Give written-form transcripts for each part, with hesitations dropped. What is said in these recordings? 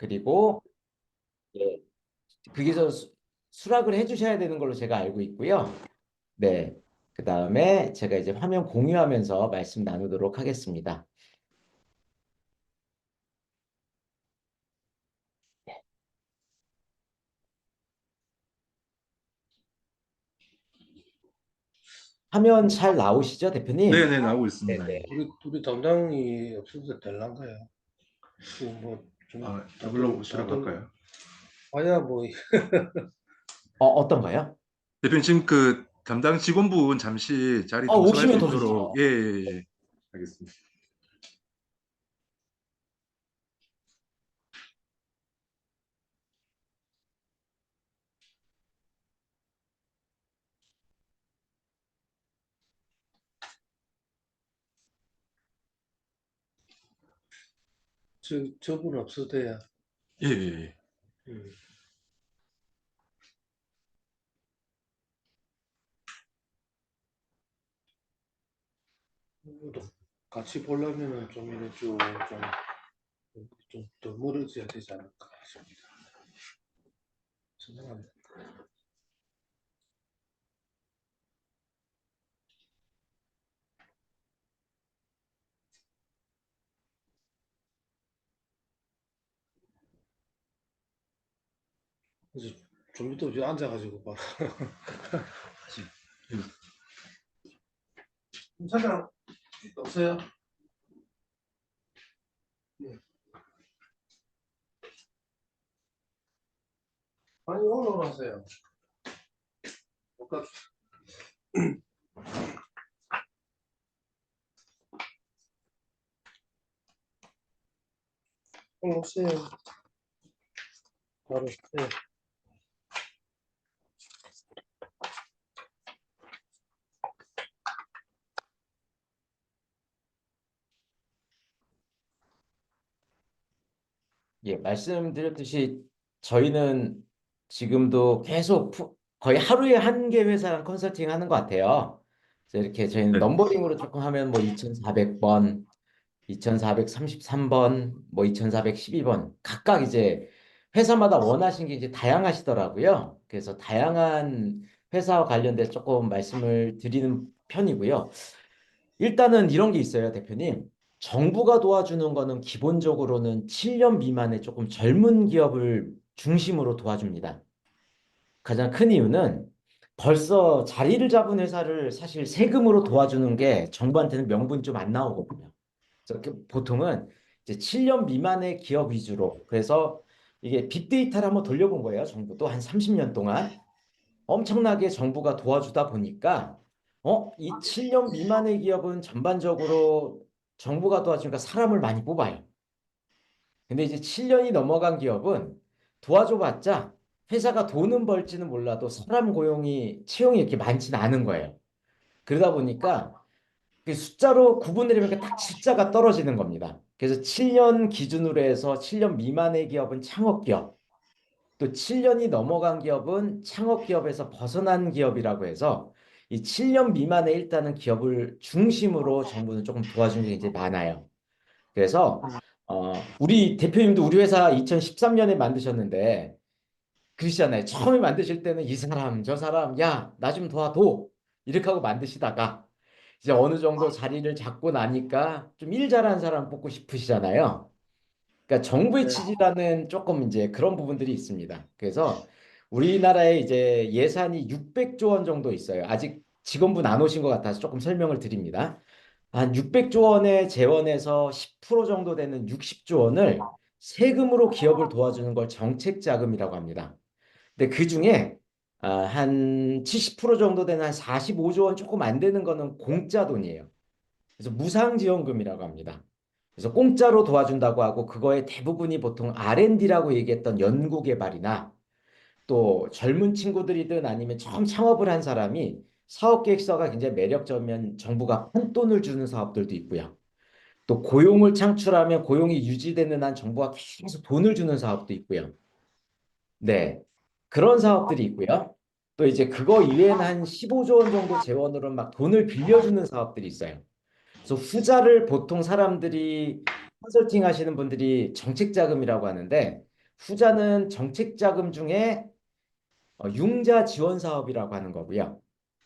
그리고 예, 거기서 수락을 해주셔야 되는 걸로 제가 알고 있고요. 네. 그 다음에 제가 이제 화면 공유하면서 말씀 나누도록 하겠습니다. 화면 잘 나오시죠, 대표님? 네네, 나오고 있습니다. 예. 네네. 우리 담당이 없어도 될란가요? 이걸로 수락할까요? 아야 뭐 어떤가요? 대표님, 지금 그 담당 직원분 잠시 자리 동선할 수 오시면 있도록, 도와주시죠. 예, 예, 예. 알겠습니다. 저분 없어도 돼야. 예, 예, 예. 음. 또 같이 보려면은 좀 이래 쭉좀더 멀어져야 되지 않을까 싶습니다. 생각합니다. 그래서 좀 이따 이제 앉아가지고 봐. 사장 없어요? 네. 아니 올라오세요. 올라오세요. 바로 네. 예, 말씀드렸듯이 저희는 지금도 계속 거의 하루에 한 개 회사랑 컨설팅 하는 것 같아요. 그래서 이렇게 저희는 네. 넘버링으로 조금 하면 뭐 2400번, 2433번, 뭐 2412번 각각 이제 회사마다 원하신 게 이제 다양하시더라고요. 그래서 다양한 회사와 관련돼서 조금 말씀을 드리는 편이고요. 일단은 이런 게 있어요, 대표님. 정부가 도와주는 거는 기본적으로는 7년 미만의 조금 젊은 기업을 중심으로 도와줍니다. 가장 큰 이유는 벌써 자리를 잡은 회사를 사실 세금으로 도와주는 게 정부한테는 명분 좀 안 나오거든요. 그래서 보통은 이제 7년 미만의 기업 위주로. 그래서 이게 빅데이터를 한번 돌려본 거예요. 정부도 한 30년 동안. 엄청나게 정부가 도와주다 보니까 이 7년 미만의 기업은 전반적으로 정부가 도와주니까 사람을 많이 뽑아요. 근데 이제 7년이 넘어간 기업은 도와줘봤자 회사가 돈은 벌지는 몰라도 사람 채용이 이렇게 많지는 않은 거예요. 그러다 보니까 그 숫자로 구분을 해보니까 딱 숫자가 떨어지는 겁니다. 그래서 7년 기준으로 해서 7년 미만의 기업은 창업기업, 또 7년이 넘어간 기업은 창업기업에서 벗어난 기업이라고 해서 이 7년 미만의 일단은 기업을 중심으로 정부는 조금 도와주는 게 이제 많아요. 그래서 우리 대표님도 우리 회사 2013년에 만드셨는데 그러시잖아요. 처음에 만드실 때는 이 사람 저 사람 야 나 좀 도와줘 이렇게 하고 만드시다가 이제 어느 정도 자리를 잡고 나니까 좀 일 잘하는 사람 뽑고 싶으시잖아요. 그러니까 정부의 네. 취지라는 조금 이제 그런 부분들이 있습니다. 그래서 우리나라에 이제 예산이 600조 원 정도 있어요. 아직 직원분 안 오신 것 같아서 조금 설명을 드립니다. 한 600조 원의 재원에서 10% 정도 되는 60조 원을 세금으로 기업을 도와주는 걸 정책 자금이라고 합니다. 근데 그 중에 한 70% 정도 되는 한 45조 원 조금 안 되는 거는 공짜 돈이에요. 그래서 무상지원금이라고 합니다. 그래서 공짜로 도와준다고 하고 그거의 대부분이 보통 R&D라고 얘기했던 연구개발이나 또 젊은 친구들이든 아니면 처음 창업을 한 사람이 사업 계획서가 굉장히 매력적이면 정부가 푼돈을 주는 사업들도 있고요. 또 고용을 창출하면 고용이 유지되는 한 정부가 계속 돈을 주는 사업도 있고요. 네. 그런 사업들이 있고요. 또 이제 그거 이외에는 한 15조 원 정도 재원으로 막 돈을 빌려주는 사업들이 있어요. 그래서 후자를 보통 사람들이 컨설팅 하시는 분들이 정책 자금이라고 하는데 후자는 정책 자금 중에 융자 지원 사업이라고 하는 거고요.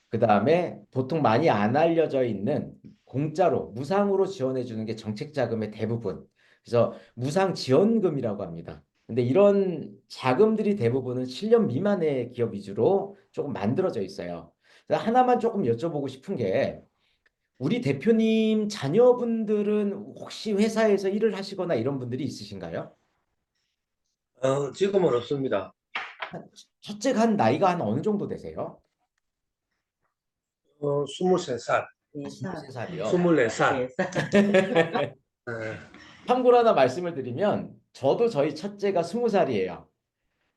그 다음에 보통 많이 안 알려져 있는 공짜로 무상으로 지원해 주는 게 정책 자금의 대부분. 그래서 무상 지원금이라고 합니다. 근데 이런 자금들이 대부분은 7년 미만의 기업 위주로 조금 만들어져 있어요. 그래서 하나만 조금 여쭤보고 싶은 게 우리 대표님 자녀분들은 혹시 회사에서 일을 하시거나 이런 분들이 있으신가요? 지금은 없습니다. 첫째가 한 나이가 한 어느 정도 되세요? 23살, 23살이요. 24살. 참고로 하나 말씀을 드리면 저도 저희 첫째가 20살이에요.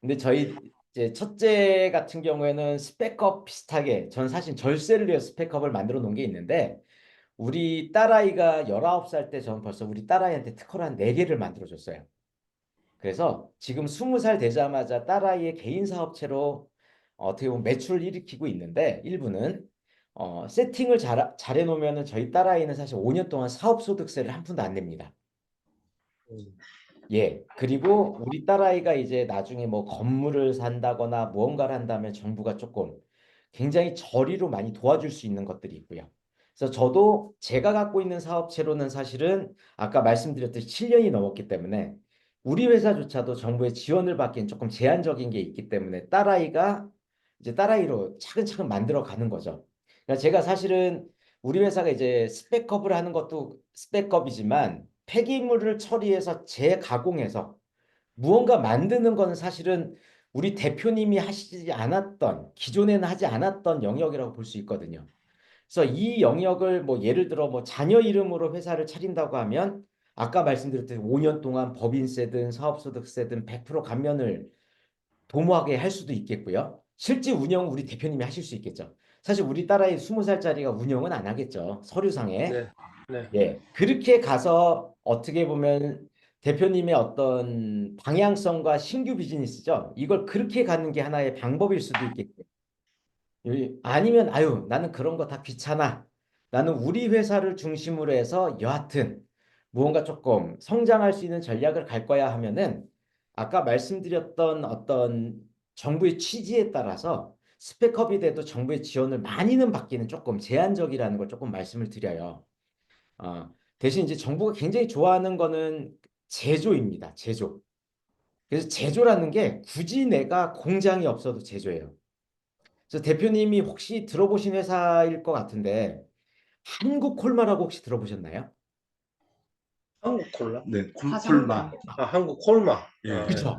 근데 저희 이제 첫째 같은 경우에는 스펙업 비슷하게 전 사실 절세를 위해 스펙업을 만들어 놓은 게 있는데 우리 딸아이가 19살 때 전 벌써 우리 딸아이한테 특허를 한 4개를 만들어 줬어요. 그래서 지금 20살 되자마자 딸아이의 개인 사업체로 어떻게 보면 매출을 일으키고 있는데 일부는 세팅을 잘해 놓으면은 저희 딸아이는 사실 5년 동안 사업소득세를 한 푼도 안 냅니다. 예. 그리고 우리 딸아이가 이제 나중에 뭐 건물을 산다거나 무언가를 한다면 정부가 조금 굉장히 저리로 많이 도와줄 수 있는 것들이 있고요. 그래서 저도 제가 갖고 있는 사업체로는 사실은 아까 말씀드렸듯이 7년이 넘었기 때문에 우리 회사조차도 정부의 지원을 받기엔 조금 제한적인 게 있기 때문에 딸아이가 이제 딸아이로 차근차근 만들어 가는 거죠. 그러니까 제가 사실은 우리 회사가 이제 스펙업을 하는 것도 스펙업이지만 폐기물을 처리해서 재가공해서 무언가 만드는 건 사실은 우리 대표님이 하시지 않았던 기존에는 하지 않았던 영역이라고 볼 수 있거든요. 그래서 이 영역을 뭐 예를 들어 뭐 자녀 이름으로 회사를 차린다고 하면 아까 말씀드렸듯이 5년 동안 법인세든 사업소득세든 100% 감면을 도모하게 할 수도 있겠고요. 실제 운영은 우리 대표님이 하실 수 있겠죠. 사실 우리 딸아이 20살짜리가 운영은 안 하겠죠. 서류상에. 네, 네. 예, 그렇게 가서 어떻게 보면 대표님의 어떤 방향성과 신규 비즈니스죠. 이걸 그렇게 가는 게 하나의 방법일 수도 있겠고. 아니면 아유, 나는 그런 거 다 귀찮아. 나는 우리 회사를 중심으로 해서 여하튼 무언가 조금 성장할 수 있는 전략을 갈 거야 하면은 아까 말씀드렸던 어떤 정부의 취지에 따라서 스펙업이 돼도 정부의 지원을 많이는 받기는 조금 제한적이라는 걸 조금 말씀을 드려요. 대신 이제 정부가 굉장히 좋아하는 거는 제조입니다. 제조. 그래서 제조라는 게 굳이 내가 공장이 없어도 제조예요. 그래서 대표님이 혹시 들어보신 회사일 것 같은데 한국콜마라고 혹시 들어보셨나요? 한국 콜라? 네, 화성콜마. 콜마. 한국 콜마. 예. 그렇죠.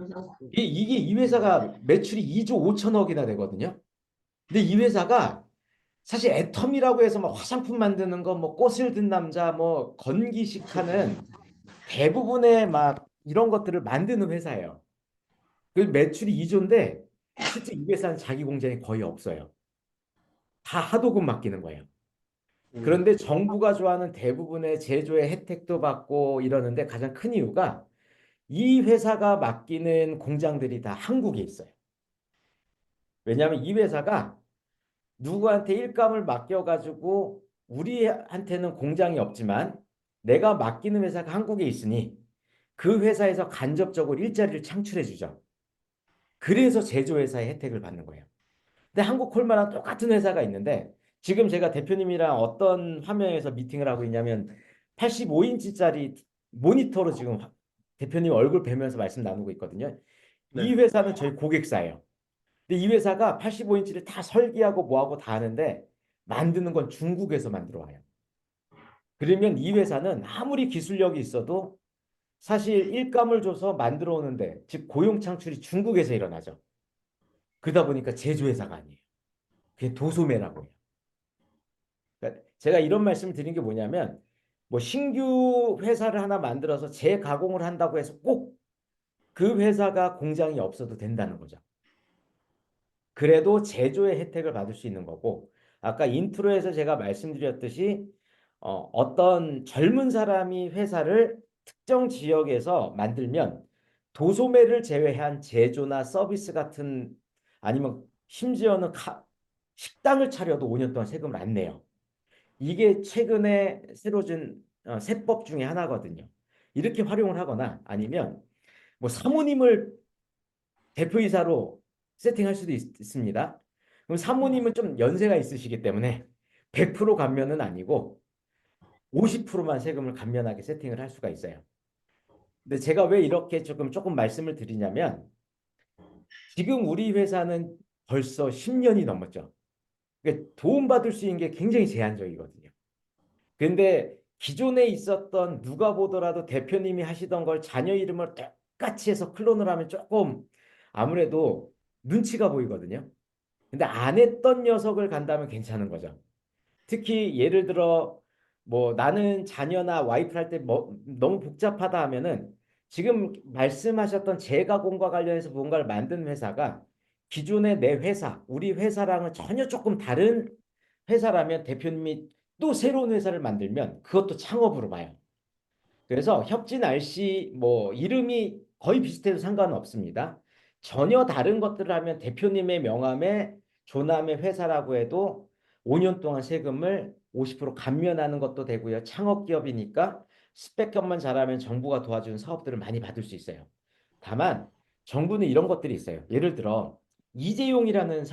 이게 이 회사가 매출이 2조 5천억이나 되거든요. 근데 이 회사가 사실 애텀이라고 해서 막 화장품 만드는 거, 뭐 꽃을 든 남자, 뭐 건기식 하는 대부분의 막 이런 것들을 만드는 회사예요. 그 매출이 2조인데 실제 이 회사는 자기 공장이 거의 없어요. 다 하도급 맡기는 거예요. 그런데 정부가 좋아하는 대부분의 제조의 혜택도 받고 이러는데 가장 큰 이유가 이 회사가 맡기는 공장들이 다 한국에 있어요. 왜냐하면 이 회사가 누구한테 일감을 맡겨가지고 우리한테는 공장이 없지만 내가 맡기는 회사가 한국에 있으니 그 회사에서 간접적으로 일자리를 창출해 주죠. 그래서 제조회사의 혜택을 받는 거예요. 근데 한국 콜마랑 똑같은 회사가 있는데 지금 제가 대표님이랑 어떤 화면에서 미팅을 하고 있냐면 85인치짜리 모니터로 지금 대표님 얼굴 뵈면서 말씀 나누고 있거든요. 이 네. 회사는 저희 고객사예요. 근데 이 회사가 85인치를 다 설계하고 뭐하고 다 하는데 만드는 건 중국에서 만들어 와요. 그러면 이 회사는 아무리 기술력이 있어도 사실 일감을 줘서 만들어 오는데 즉 고용 창출이 중국에서 일어나죠. 그러다 보니까 제조회사가 아니에요. 그게 도소매라고 해요. 그러니까 제가 이런 말씀을 드린 게 뭐냐면 뭐 신규 회사를 하나 만들어서 재가공을 한다고 해서 꼭 그 회사가 공장이 없어도 된다는 거죠. 그래도 제조의 혜택을 받을 수 있는 거고 아까 인트로에서 제가 말씀드렸듯이 어떤 젊은 사람이 회사를 특정 지역에서 만들면 도소매를 제외한 제조나 서비스 같은 아니면 심지어는 식당을 차려도 5년 동안 세금을 안 내요. 이게 최근에 새로 준 세법 중에 하나거든요. 이렇게 활용을 하거나 아니면 뭐 사모님을 대표이사로 세팅할 수도 있습니다. 그럼 사모님은 좀 연세가 있으시기 때문에 100% 감면은 아니고 50%만 세금을 감면하게 세팅을 할 수가 있어요. 근데 제가 왜 이렇게 조금 말씀을 드리냐면 지금 우리 회사는 벌써 10년이 넘었죠. 그러니까 도움받을 수 있는 게 굉장히 제한적이거든요. 근데 기존에 있었던 누가 보더라도 대표님이 하시던 걸 자녀 이름을 똑같이 해서 클론을 하면 조금 아무래도 눈치가 보이거든요. 근데 안 했던 녀석을 간다면 괜찮은 거죠. 특히 예를 들어 뭐 나는 자녀나 와이프 할 때 뭐 너무 복잡하다 하면은 지금 말씀하셨던 재가공과 관련해서 뭔가를 만든 회사가 기존의 내 회사, 우리 회사랑은 전혀 조금 다른 회사라면 대표님이 또 새로운 회사를 만들면 그것도 창업으로 봐요. 그래서 협진 RC 뭐 이름이 거의 비슷해도 상관은 없습니다. 전혀 다른 것들을 하면 대표님의 명함에 조남의 회사라고 해도 5년 동안 세금을 50% 감면하는 것도 되고요. 창업기업이니까 스펙업만 잘하면 정부가 도와주는 사업들을 많이 받을 수 있어요. 다만 정부는 이런 것들이 있어요. 예를 들어 이재용이라는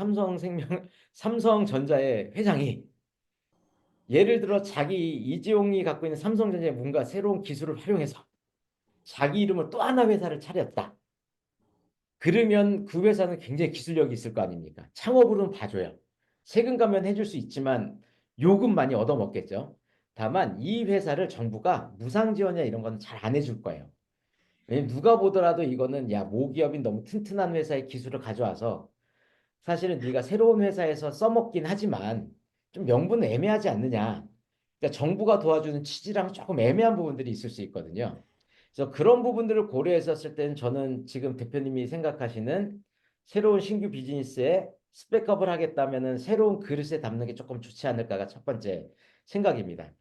삼성전자의 회장이 예를 들어 자기 이재용이 갖고 있는 삼성전자의 뭔가 새로운 기술을 활용해서 자기 이름을 또 하나 회사를 차렸다. 그러면 그 회사는 굉장히 기술력이 있을 거 아닙니까? 창업으로는 봐줘요. 세금 감면 해줄 수 있지만 요금 많이 얻어먹겠죠. 다만 이 회사를 정부가 무상지원이나 이런 거는 잘 안 해줄 거예요. 왜냐면 누가 보더라도 이거는 야 모기업인 너무 튼튼한 회사의 기술을 가져와서 사실은 네가 새로운 회사에서 써먹긴 하지만 좀 명분은 애매하지 않느냐. 그러니까 정부가 도와주는 취지랑 조금 애매한 부분들이 있을 수 있거든요. 그래서 그런 부분들을 고려했었을 때는 저는 지금 대표님이 생각하시는 새로운 신규 비즈니스에 스펙업을 하겠다면은 새로운 그릇에 담는 게 조금 좋지 않을까가 첫 번째 생각입니다.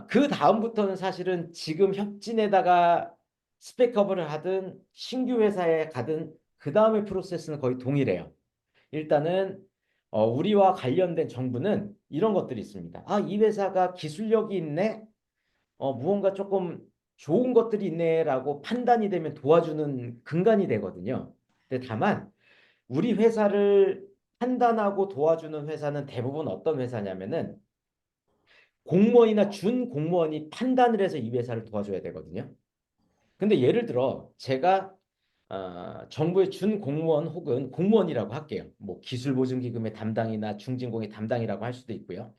그 다음부터는 사실은 지금 협진에다가 스펙업을 하든 신규 회사에 가든 그 다음의 프로세스는 거의 동일해요. 일단은 우리와 관련된 정부는 이런 것들이 있습니다. 이 회사가 기술력이 있네. 무언가 조금 좋은 것들이 있네라고 판단이 되면 도와주는 근간이 되거든요. 근데 다만 우리 회사를 판단하고 도와주는 회사는 대부분 어떤 회사냐면은 공무원이나 준 공무원이 판단을 해서 이 회사를 도와줘야 되거든요. 근데 예를 들어 제가 정부의 준 공무원 혹은 공무원이라고 할게요. 뭐 기술보증기금의 담당이나 중진공의 담당이라고 할 수도 있고요.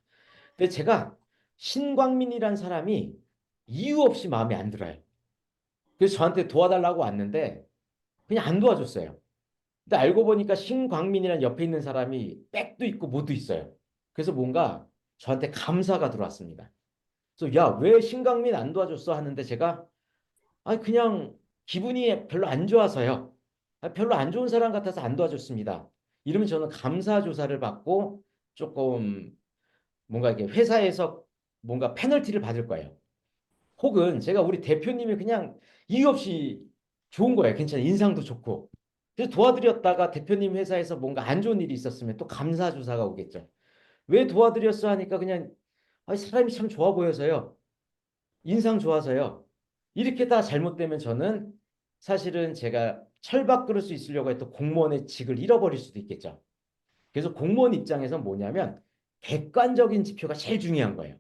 근데 제가 신광민이란 사람이 이유 없이 마음에 안 들어요. 그래서 저한테 도와달라고 왔는데 그냥 안 도와줬어요. 근데 알고 보니까 신광민이란 옆에 있는 사람이 백도 있고 뭐도 있어요. 그래서 뭔가 저한테 감사가 들어왔습니다. 그래서 야, 왜 신광민 안 도와줬어? 하는데 제가 그냥 기분이 별로 안 좋아서요. 별로 안 좋은 사람 같아서 안 도와줬습니다. 이러면 저는 감사 조사를 받고 조금 뭔가 이게 회사에서 뭔가 페널티를 받을 거예요. 혹은 제가 우리 대표님이 그냥 이유 없이 좋은 거예요. 괜찮아. 인상도 좋고. 그래서 도와드렸다가 대표님 회사에서 뭔가 안 좋은 일이 있었으면 또 감사 조사가 오겠죠. 왜 도와드렸어 하니까 그냥 사람이 참 좋아 보여서요. 인상 좋아서요. 이렇게 다 잘못되면 저는 사실은 제가 철밥 끌을 수 있으려고 했던 공무원의 직을 잃어버릴 수도 있겠죠. 그래서 공무원 입장에서 뭐냐면 객관적인 지표가 제일 중요한 거예요.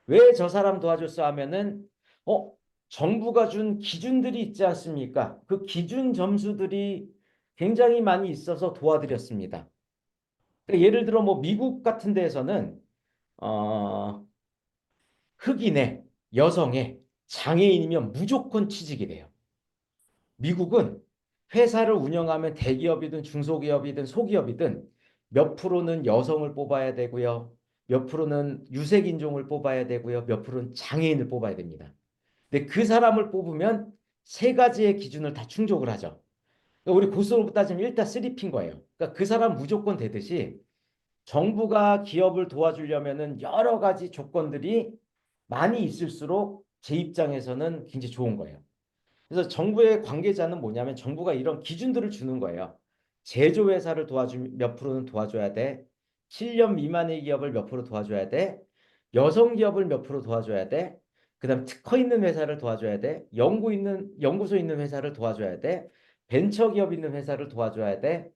왜 저 사람 도와줬어 하면은 어 정부가 준 기준들이 있지 않습니까? 그 기준 점수들이 굉장히 많이 있어서 도와드렸습니다. 그러니까 예를 들어 뭐 미국 같은 데에서는 어, 흑인의 여성의 장애인이면 무조건 취직이 돼요. 미국은 회사를 운영하면 대기업이든 중소기업이든 소기업이든 몇 프로는 여성을 뽑아야 되고요. 몇 프로는 유색인종을 뽑아야 되고요. 몇 프로는 장애인을 뽑아야 됩니다. 근데 그 사람을 뽑으면 세 가지의 기준을 다 충족을 하죠. 그러니까 우리 고스톱으로 따지면 1다 3핀 거예요. 그러니까 그 사람 무조건 되듯이 정부가 기업을 도와주려면은 여러 가지 조건들이 많이 있을수록 제 입장에서는 굉장히 좋은 거예요. 그래서 정부의 관계자는 뭐냐면 정부가 이런 기준들을 주는 거예요. 제조회사를 도와주면 몇 프로는 도와줘야 돼. 7년 미만의 기업을 몇 프로 도와줘야 돼. 여성 기업을 몇 프로 도와줘야 돼. 그다음 특허 있는 회사를 도와줘야 돼. 연구소 있는 회사를 도와줘야 돼. 벤처기업 있는 회사를 도와줘야 돼.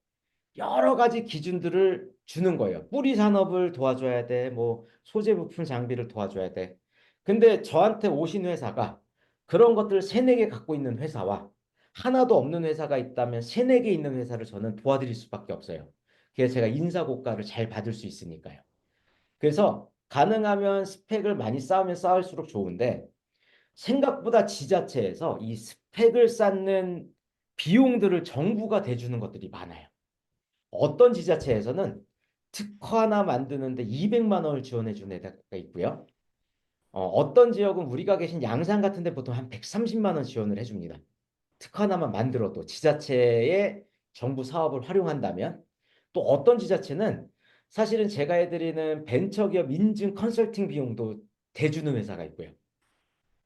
여러 가지 기준들을 주는 거예요. 뿌리 산업을 도와줘야 돼. 뭐 소재 부품 장비를 도와줘야 돼. 근데 저한테 오신 회사가 그런 것들을 세네 개 갖고 있는 회사와 하나도 없는 회사가 있다면 세네 개 있는 회사를 저는 도와드릴 수밖에 없어요. 그래서 제가 인사고과를 잘 받을 수 있으니까요. 그래서 가능하면 스펙을 많이 쌓으면 쌓을수록 좋은데 생각보다 지자체에서 이 스펙을 쌓는 비용들을 정부가 대주는 것들이 많아요. 어떤 지자체에서는 특허 하나 만드는데 200만 원을 지원해 주는 데가 있고요. 어떤 지역은 우리가 계신 양산 같은 데 보통 한 130만 원 지원을 해줍니다. 특허 하나만 만들어도 지자체의 정부 사업을 활용한다면 또 어떤 지자체는 사실은 제가 해드리는 벤처기업 인증 컨설팅 비용도 대주는 회사가 있고요.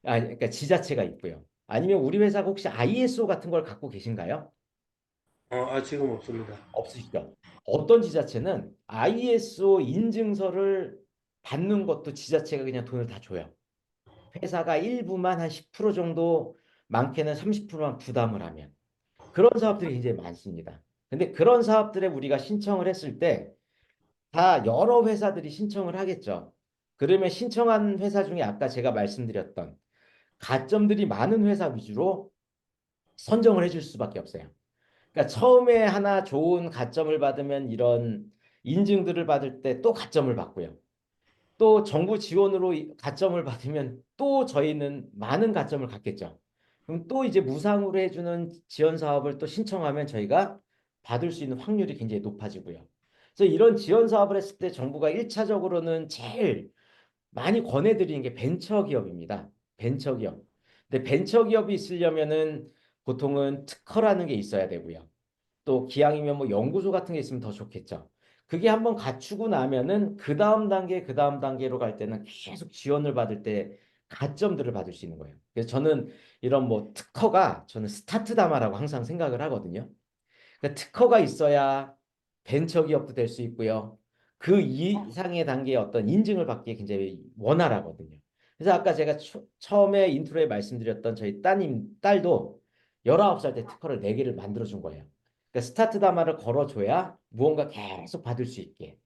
그러니까 지자체가 있고요. 아니면 우리 회사가 혹시 ISO 같은 걸 갖고 계신가요? 지금 없습니다. 없으시죠? 어떤 지자체는 ISO 인증서를 받는 것도 지자체가 그냥 돈을 다 줘요. 회사가 일부만 한 10% 정도, 많게는 30%만 부담을 하면. 그런 사업들이 굉장히 많습니다. 근데 그런 사업들에 우리가 신청을 했을 때 다 여러 회사들이 신청을 하겠죠. 그러면 신청한 회사 중에 아까 제가 말씀드렸던 가점들이 많은 회사 위주로 선정을 해줄 수밖에 없어요. 그러니까 처음에 하나 좋은 가점을 받으면 이런 인증들을 받을 때 또 가점을 받고요. 또 정부 지원으로 가점을 받으면 또 저희는 많은 가점을 갖겠죠. 그럼 또 이제 무상으로 해주는 지원 사업을 또 신청하면 저희가 받을 수 있는 확률이 굉장히 높아지고요. 그래서 이런 지원 사업을 했을 때 정부가 1차적으로는 제일 많이 권해드리는 게 벤처기업입니다. 벤처기업. 근데 벤처기업이 있으려면은 보통은 특허라는 게 있어야 되고요. 또 기왕이면 뭐 연구소 같은 게 있으면 더 좋겠죠. 그게 한번 갖추고 나면은 그 다음 단계, 그 다음 단계로 갈 때는 계속 지원을 받을 때 가점들을 받을 수 있는 거예요. 그래서 저는 이런 뭐 특허가 저는 스타트 담화라고 항상 생각을 하거든요. 그러니까 특허가 있어야 벤처기업도 될 수 있고요. 그 이상의 단계의 어떤 인증을 받기에 굉장히 원활하거든요. 그래서 아까 제가 처음에 인트로에 말씀드렸던 저희 딸도 19살 때 특허를 4개를 만들어준 거예요. 그러니까 스타트 담화를 걸어줘야 무언가 계속 받을 수 있게.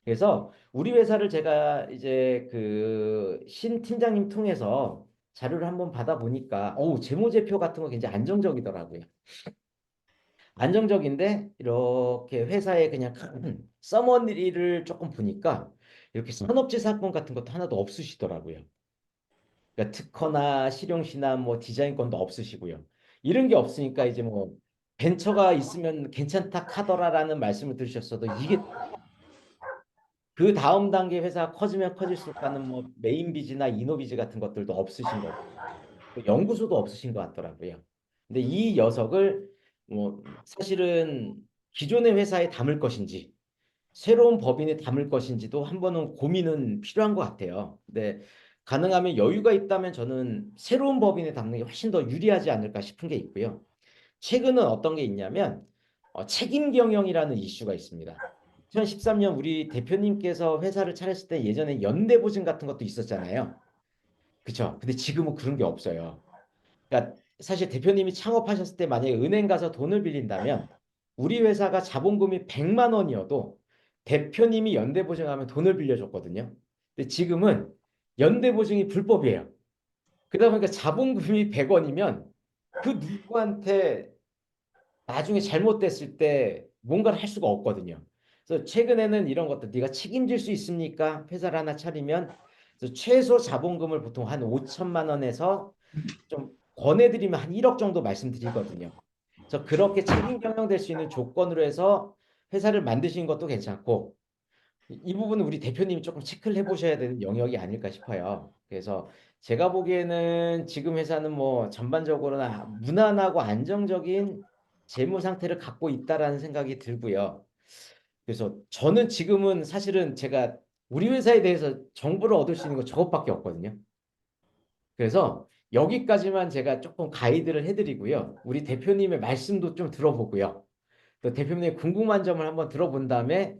그래서 우리 회사를 제가 이제 그 신 팀장님 통해서 자료를 한번 받아보니까 재무제표 같은 거 굉장히 안정적이더라고요. 안정적인데 이렇게 회사에 그냥 큰 서머니를 조금 보니까 이렇게 산업재 사건 같은 것도 하나도 없으시더라고요. 그러니까 특허나 실용시나 뭐 디자인권도 없으시고요. 이런 게 없으니까 이제 뭐 벤처가 있으면 괜찮다 카더라라는 말씀을 들으셨어도 이게 그 다음 단계 회사가 커지면 커질수록 가는 뭐 메인비즈나 이노비즈 같은 것들도 없으신 거고 또 연구소도 없으신 것 같더라고요. 근데 이 녀석을 뭐 사실은 기존의 회사에 담을 것인지 새로운 법인에 담을 것인지도 한 번은 고민은 필요한 것 같아요. 근데 가능하면 여유가 있다면 저는 새로운 법인에 담는 게 훨씬 더 유리하지 않을까 싶은 게 있고요. 최근은 어떤 게 있냐면 책임 경영이라는 이슈가 있습니다. 2013년 우리 대표님께서 회사를 차렸을 때 예전에 연대보증 같은 것도 있었잖아요. 그쵸? 근데 지금은 그런 게 없어요. 그러니까 사실 대표님이 창업하셨을 때 만약에 은행 가서 돈을 빌린다면 우리 회사가 자본금이 100만 원이어도 대표님이 연대보증하면 돈을 빌려줬거든요. 근데 지금은 연대보증이 불법이에요. 그러다 보니까 자본금이 100원이면 그 누구한테 나중에 잘못됐을 때 뭔가를 할 수가 없거든요. 그래서 최근에는 이런 것들 네가 책임질 수 있습니까? 회사를 하나 차리면 그래서 최소 자본금을 보통 한 5천만 원에서 좀 권해드리면 한 1억 정도 말씀드리거든요. 그래서 그렇게 책임 경영될 수 있는 조건으로 해서 회사를 만드시는 것도 괜찮고 이 부분은 우리 대표님이 조금 체크를 해보셔야 되는 영역이 아닐까 싶어요. 그래서 제가 보기에는 지금 회사는 뭐 전반적으로나 무난하고 안정적인 재무 상태를 갖고 있다라는 생각이 들고요. 그래서 저는 지금은 사실은 제가 우리 회사에 대해서 정보를 얻을 수 있는 건 저것밖에 없거든요. 그래서 여기까지만 제가 조금 가이드를 해드리고요. 우리 대표님의 말씀도 좀 들어보고요. 또 대표님의 궁금한 점을 한번 들어본 다음에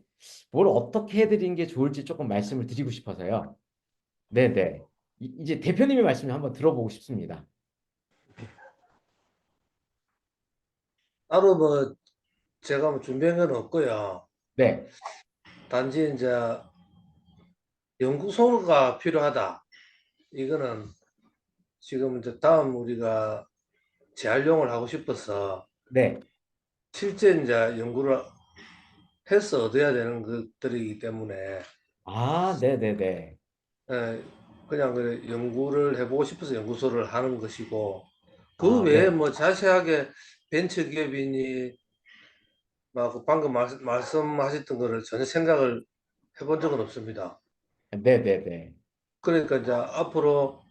뭘 어떻게 해드리는 게 좋을지 조금 말씀을 드리고 싶어서요. 네네. 이제 대표님의 말씀을 한번 들어보고 싶습니다. 따로 뭐 제가 뭐 준비한 건 없고요. 네, 단지 이제 연구소가 필요하다. 이거는 지금 이제 다음 우리가 재활용을 하고 싶어서 네. 실제 이제 연구를 해서 얻어야 되는 것들이기 때문에 아, 네네네. 예, 그냥 그 연구를 해보고 싶어서 연구소를 하는 것이고 그 아, 외에 네. 뭐 자세하게 벤처기업이니 막 방금 말씀하셨던 거를 전혀 생각을 해본 적은 없습니다. 네네네. 그러니까 이제 앞으로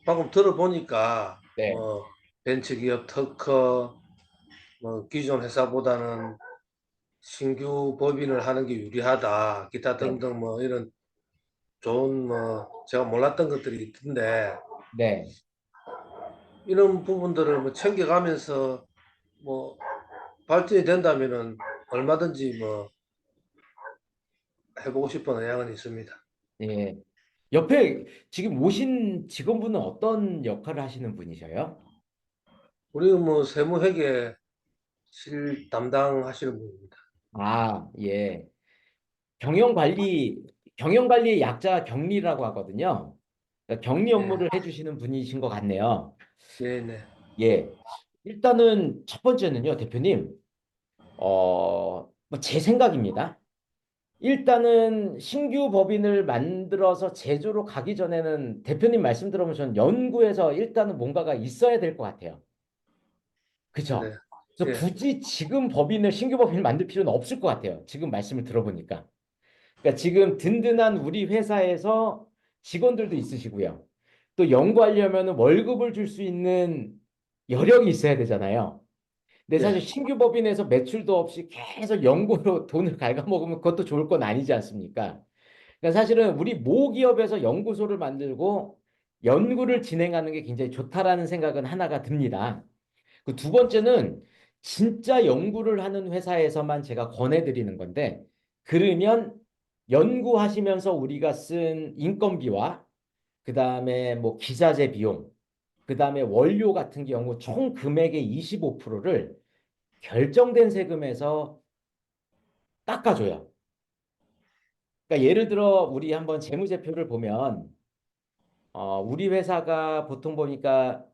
방금 들어보니까 네, 뭐 벤처기업 특허 뭐 기존 회사보다는 신규 법인을 하는 게 유리하다 기타 네, 등등 뭐 이런 좋은 뭐 제가 몰랐던 것들이 있던데 네. 이런 부분들을 뭐 챙겨가면서 뭐 발전이 된다면은 얼마든지 뭐 해보고 싶은 의향은 있습니다. 예. 옆에 지금 오신 직원분은 어떤 역할을 하시는 분이셔요? 우리는 뭐 세무회계 실 담당하시는 분입니다. 아, 예. 경영관리의 약자 경리라고 하거든요. 그러니까 격리 예, 업무를 해주시는 분이신 것 같네요. 네네. 예. 일단은 첫 번째는요, 대표님. 뭐 제 생각입니다. 일단은 신규 법인을 만들어서 제조로 가기 전에는 대표님 말씀 들어보면 저는 연구에서 일단은 뭔가가 있어야 될 것 같아요. 그죠? 네. 그래서 예, 굳이 지금 법인을, 신규 법인을 만들 필요는 없을 것 같아요. 지금 말씀을 들어보니까. 그러니까 지금 든든한 우리 회사에서 직원들도 있으시고요. 또 연구하려면 월급을 줄 수 있는 여력이 있어야 되잖아요. 근데 예, 사실 신규 법인에서 매출도 없이 계속 연구로 돈을 갉아먹으면 그것도 좋을 건 아니지 않습니까? 그러니까 사실은 우리 모기업에서 연구소를 만들고 연구를 진행하는 게 굉장히 좋다라는 생각은 하나가 듭니다. 그 두 번째는 진짜 연구를 하는 회사에서만 제가 권해드리는 건데, 그러면 연구하시면서 우리가 쓴 인건비와 그 다음에 뭐 기자재 비용, 그 다음에 원료 같은 경우 총 금액의 25%를 결정된 세금에서 깎아줘요. 그러니까 예를 들어 우리 한번 재무제표를 보면 우리 회사가 보통 보니까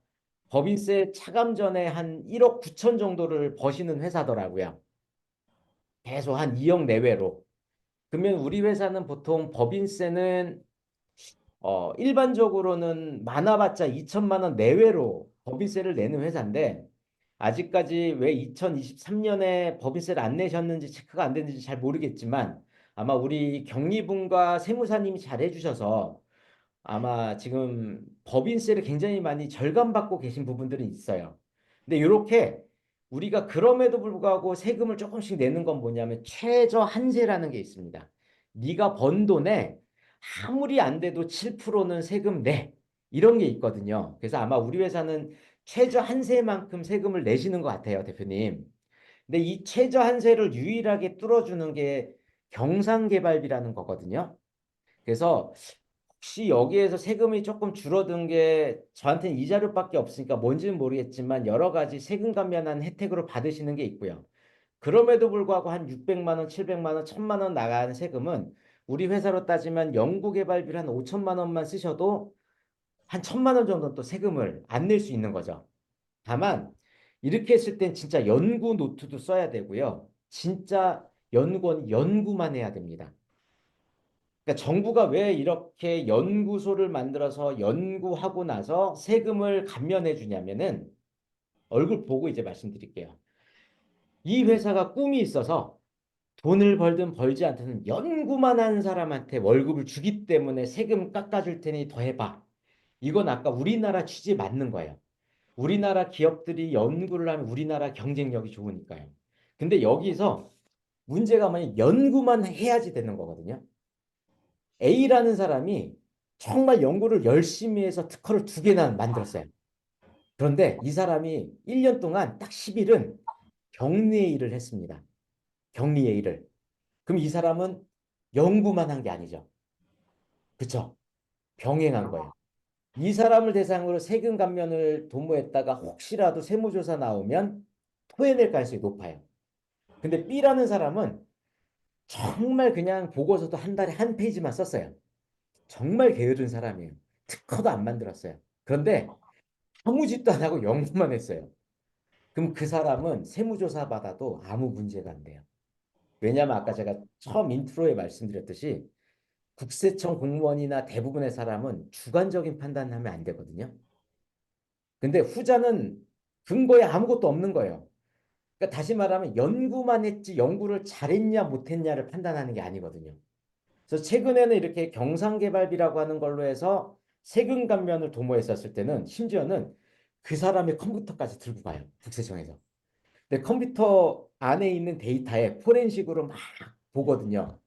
법인세 차감 전에 한 1억 9천 정도를 버시는 회사더라고요. 계속 한 2억 내외로. 그러면 우리 회사는 보통 법인세는 일반적으로는 많아봤자 2천만 원 내외로 법인세를 내는 회사인데 아직까지 왜 2023년에 법인세를 안 내셨는지 체크가 안 됐는지 잘 모르겠지만 아마 우리 경리분과 세무사님이 잘 해주셔서 아마 지금 법인세를 굉장히 많이 절감받고 계신 부분들은 있어요. 근데 이렇게 우리가 그럼에도 불구하고 세금을 조금씩 내는 건 뭐냐면 최저 한세라는 게 있습니다. 네가 번 돈에 아무리 안 돼도 7%는 세금 내. 이런 게 있거든요. 그래서 아마 우리 회사는 최저 한세만큼 세금을 내시는 것 같아요, 대표님. 근데 이 최저 한세를 유일하게 뚫어주는 게 경상개발비라는 거거든요. 그래서 혹시 여기에서 세금이 조금 줄어든 게 저한테는 이자료밖에 없으니까 뭔지는 모르겠지만 여러 가지 세금 감면한 혜택으로 받으시는 게 있고요. 그럼에도 불구하고 한 600만 원, 700만 원, 1000만 원 나가는 세금은 우리 회사로 따지면 연구개발비를 한 5천만 원만 쓰셔도 한 1000만 원 정도는 또 세금을 안 낼 수 있는 거죠. 다만 이렇게 했을 땐 진짜 연구 노트도 써야 되고요. 진짜 연구원 연구만 해야 됩니다. 그러니까 정부가 왜 이렇게 연구소를 만들어서 연구하고 나서 세금을 감면해 주냐면은 얼굴 보고 이제 말씀드릴게요. 이 회사가 꿈이 있어서 돈을 벌든 벌지 않든 연구만 하는 사람한테 월급을 주기 때문에 세금 깎아줄 테니 더 해봐. 이건 아까 우리나라 취지에 맞는 거예요. 우리나라 기업들이 연구를 하면 우리나라 경쟁력이 좋으니까요. 근데 여기서 문제가 뭐냐 연구만 해야지 되는 거거든요. A라는 사람이 정말 연구를 열심히 해서 특허를 두 개나 만들었어요. 그런데 이 사람이 1년 동안 딱 10일은 격리의 일을 했습니다. 격리의 일을. 그럼 이 사람은 연구만 한 게 아니죠. 그쵸? 병행한 거예요. 이 사람을 대상으로 세금 감면을 도모했다가 혹시라도 세무조사 나오면 토해낼 가능성이 높아요. 근데 B라는 사람은 정말 그냥 보고서도 한 달에 한 페이지만 썼어요. 정말 게으른 사람이에요. 특허도 안 만들었어요. 그런데 아무 짓도 안 하고 연구만 했어요. 그럼 그 사람은 세무조사 받아도 아무 문제가 안 돼요. 왜냐하면 아까 제가 처음 인트로에 말씀드렸듯이 국세청 공무원이나 대부분의 사람은 주관적인 판단을 하면 안 되거든요. 근데 후자는 근거에 아무것도 없는 거예요. 그러니까 다시 말하면 연구만 했지 연구를 잘했냐 못했냐를 판단하는 게 아니거든요. 그래서 최근에는 이렇게 경상개발비라고 하는 걸로 해서 세금 감면을 도모했었을 때는 심지어는 그 사람의 컴퓨터까지 들고 가요. 국세청에서. 근데 컴퓨터 안에 있는 데이터에 포렌식으로 막 보거든요.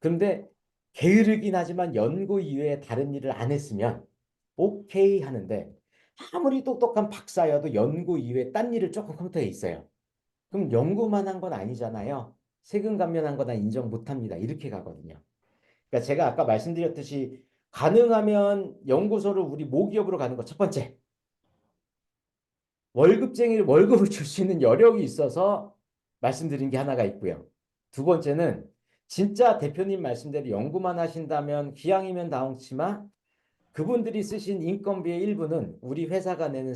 그런데 게으르긴 하지만 연구 이외에 다른 일을 안 했으면 오케이 하는데 아무리 똑똑한 박사여도 연구 이외에 딴 일을 조금 컴퓨터에 있어요. 그럼 연구만 한 건 아니잖아요. 세금 감면한 거나 인정 못 합니다. 이렇게 가거든요. 그러니까 제가 아까 말씀드렸듯이 가능하면 연구소를 우리 모기업으로 가는 거 첫 번째. 월급쟁이를 월급을 줄 수 있는 여력이 있어서 말씀드린 게 하나가 있고요. 두 번째는 진짜 대표님 말씀대로 연구만 하신다면 기왕이면 다홍치마 그분들이 쓰신 인건비의 일부는 우리 회사가 내는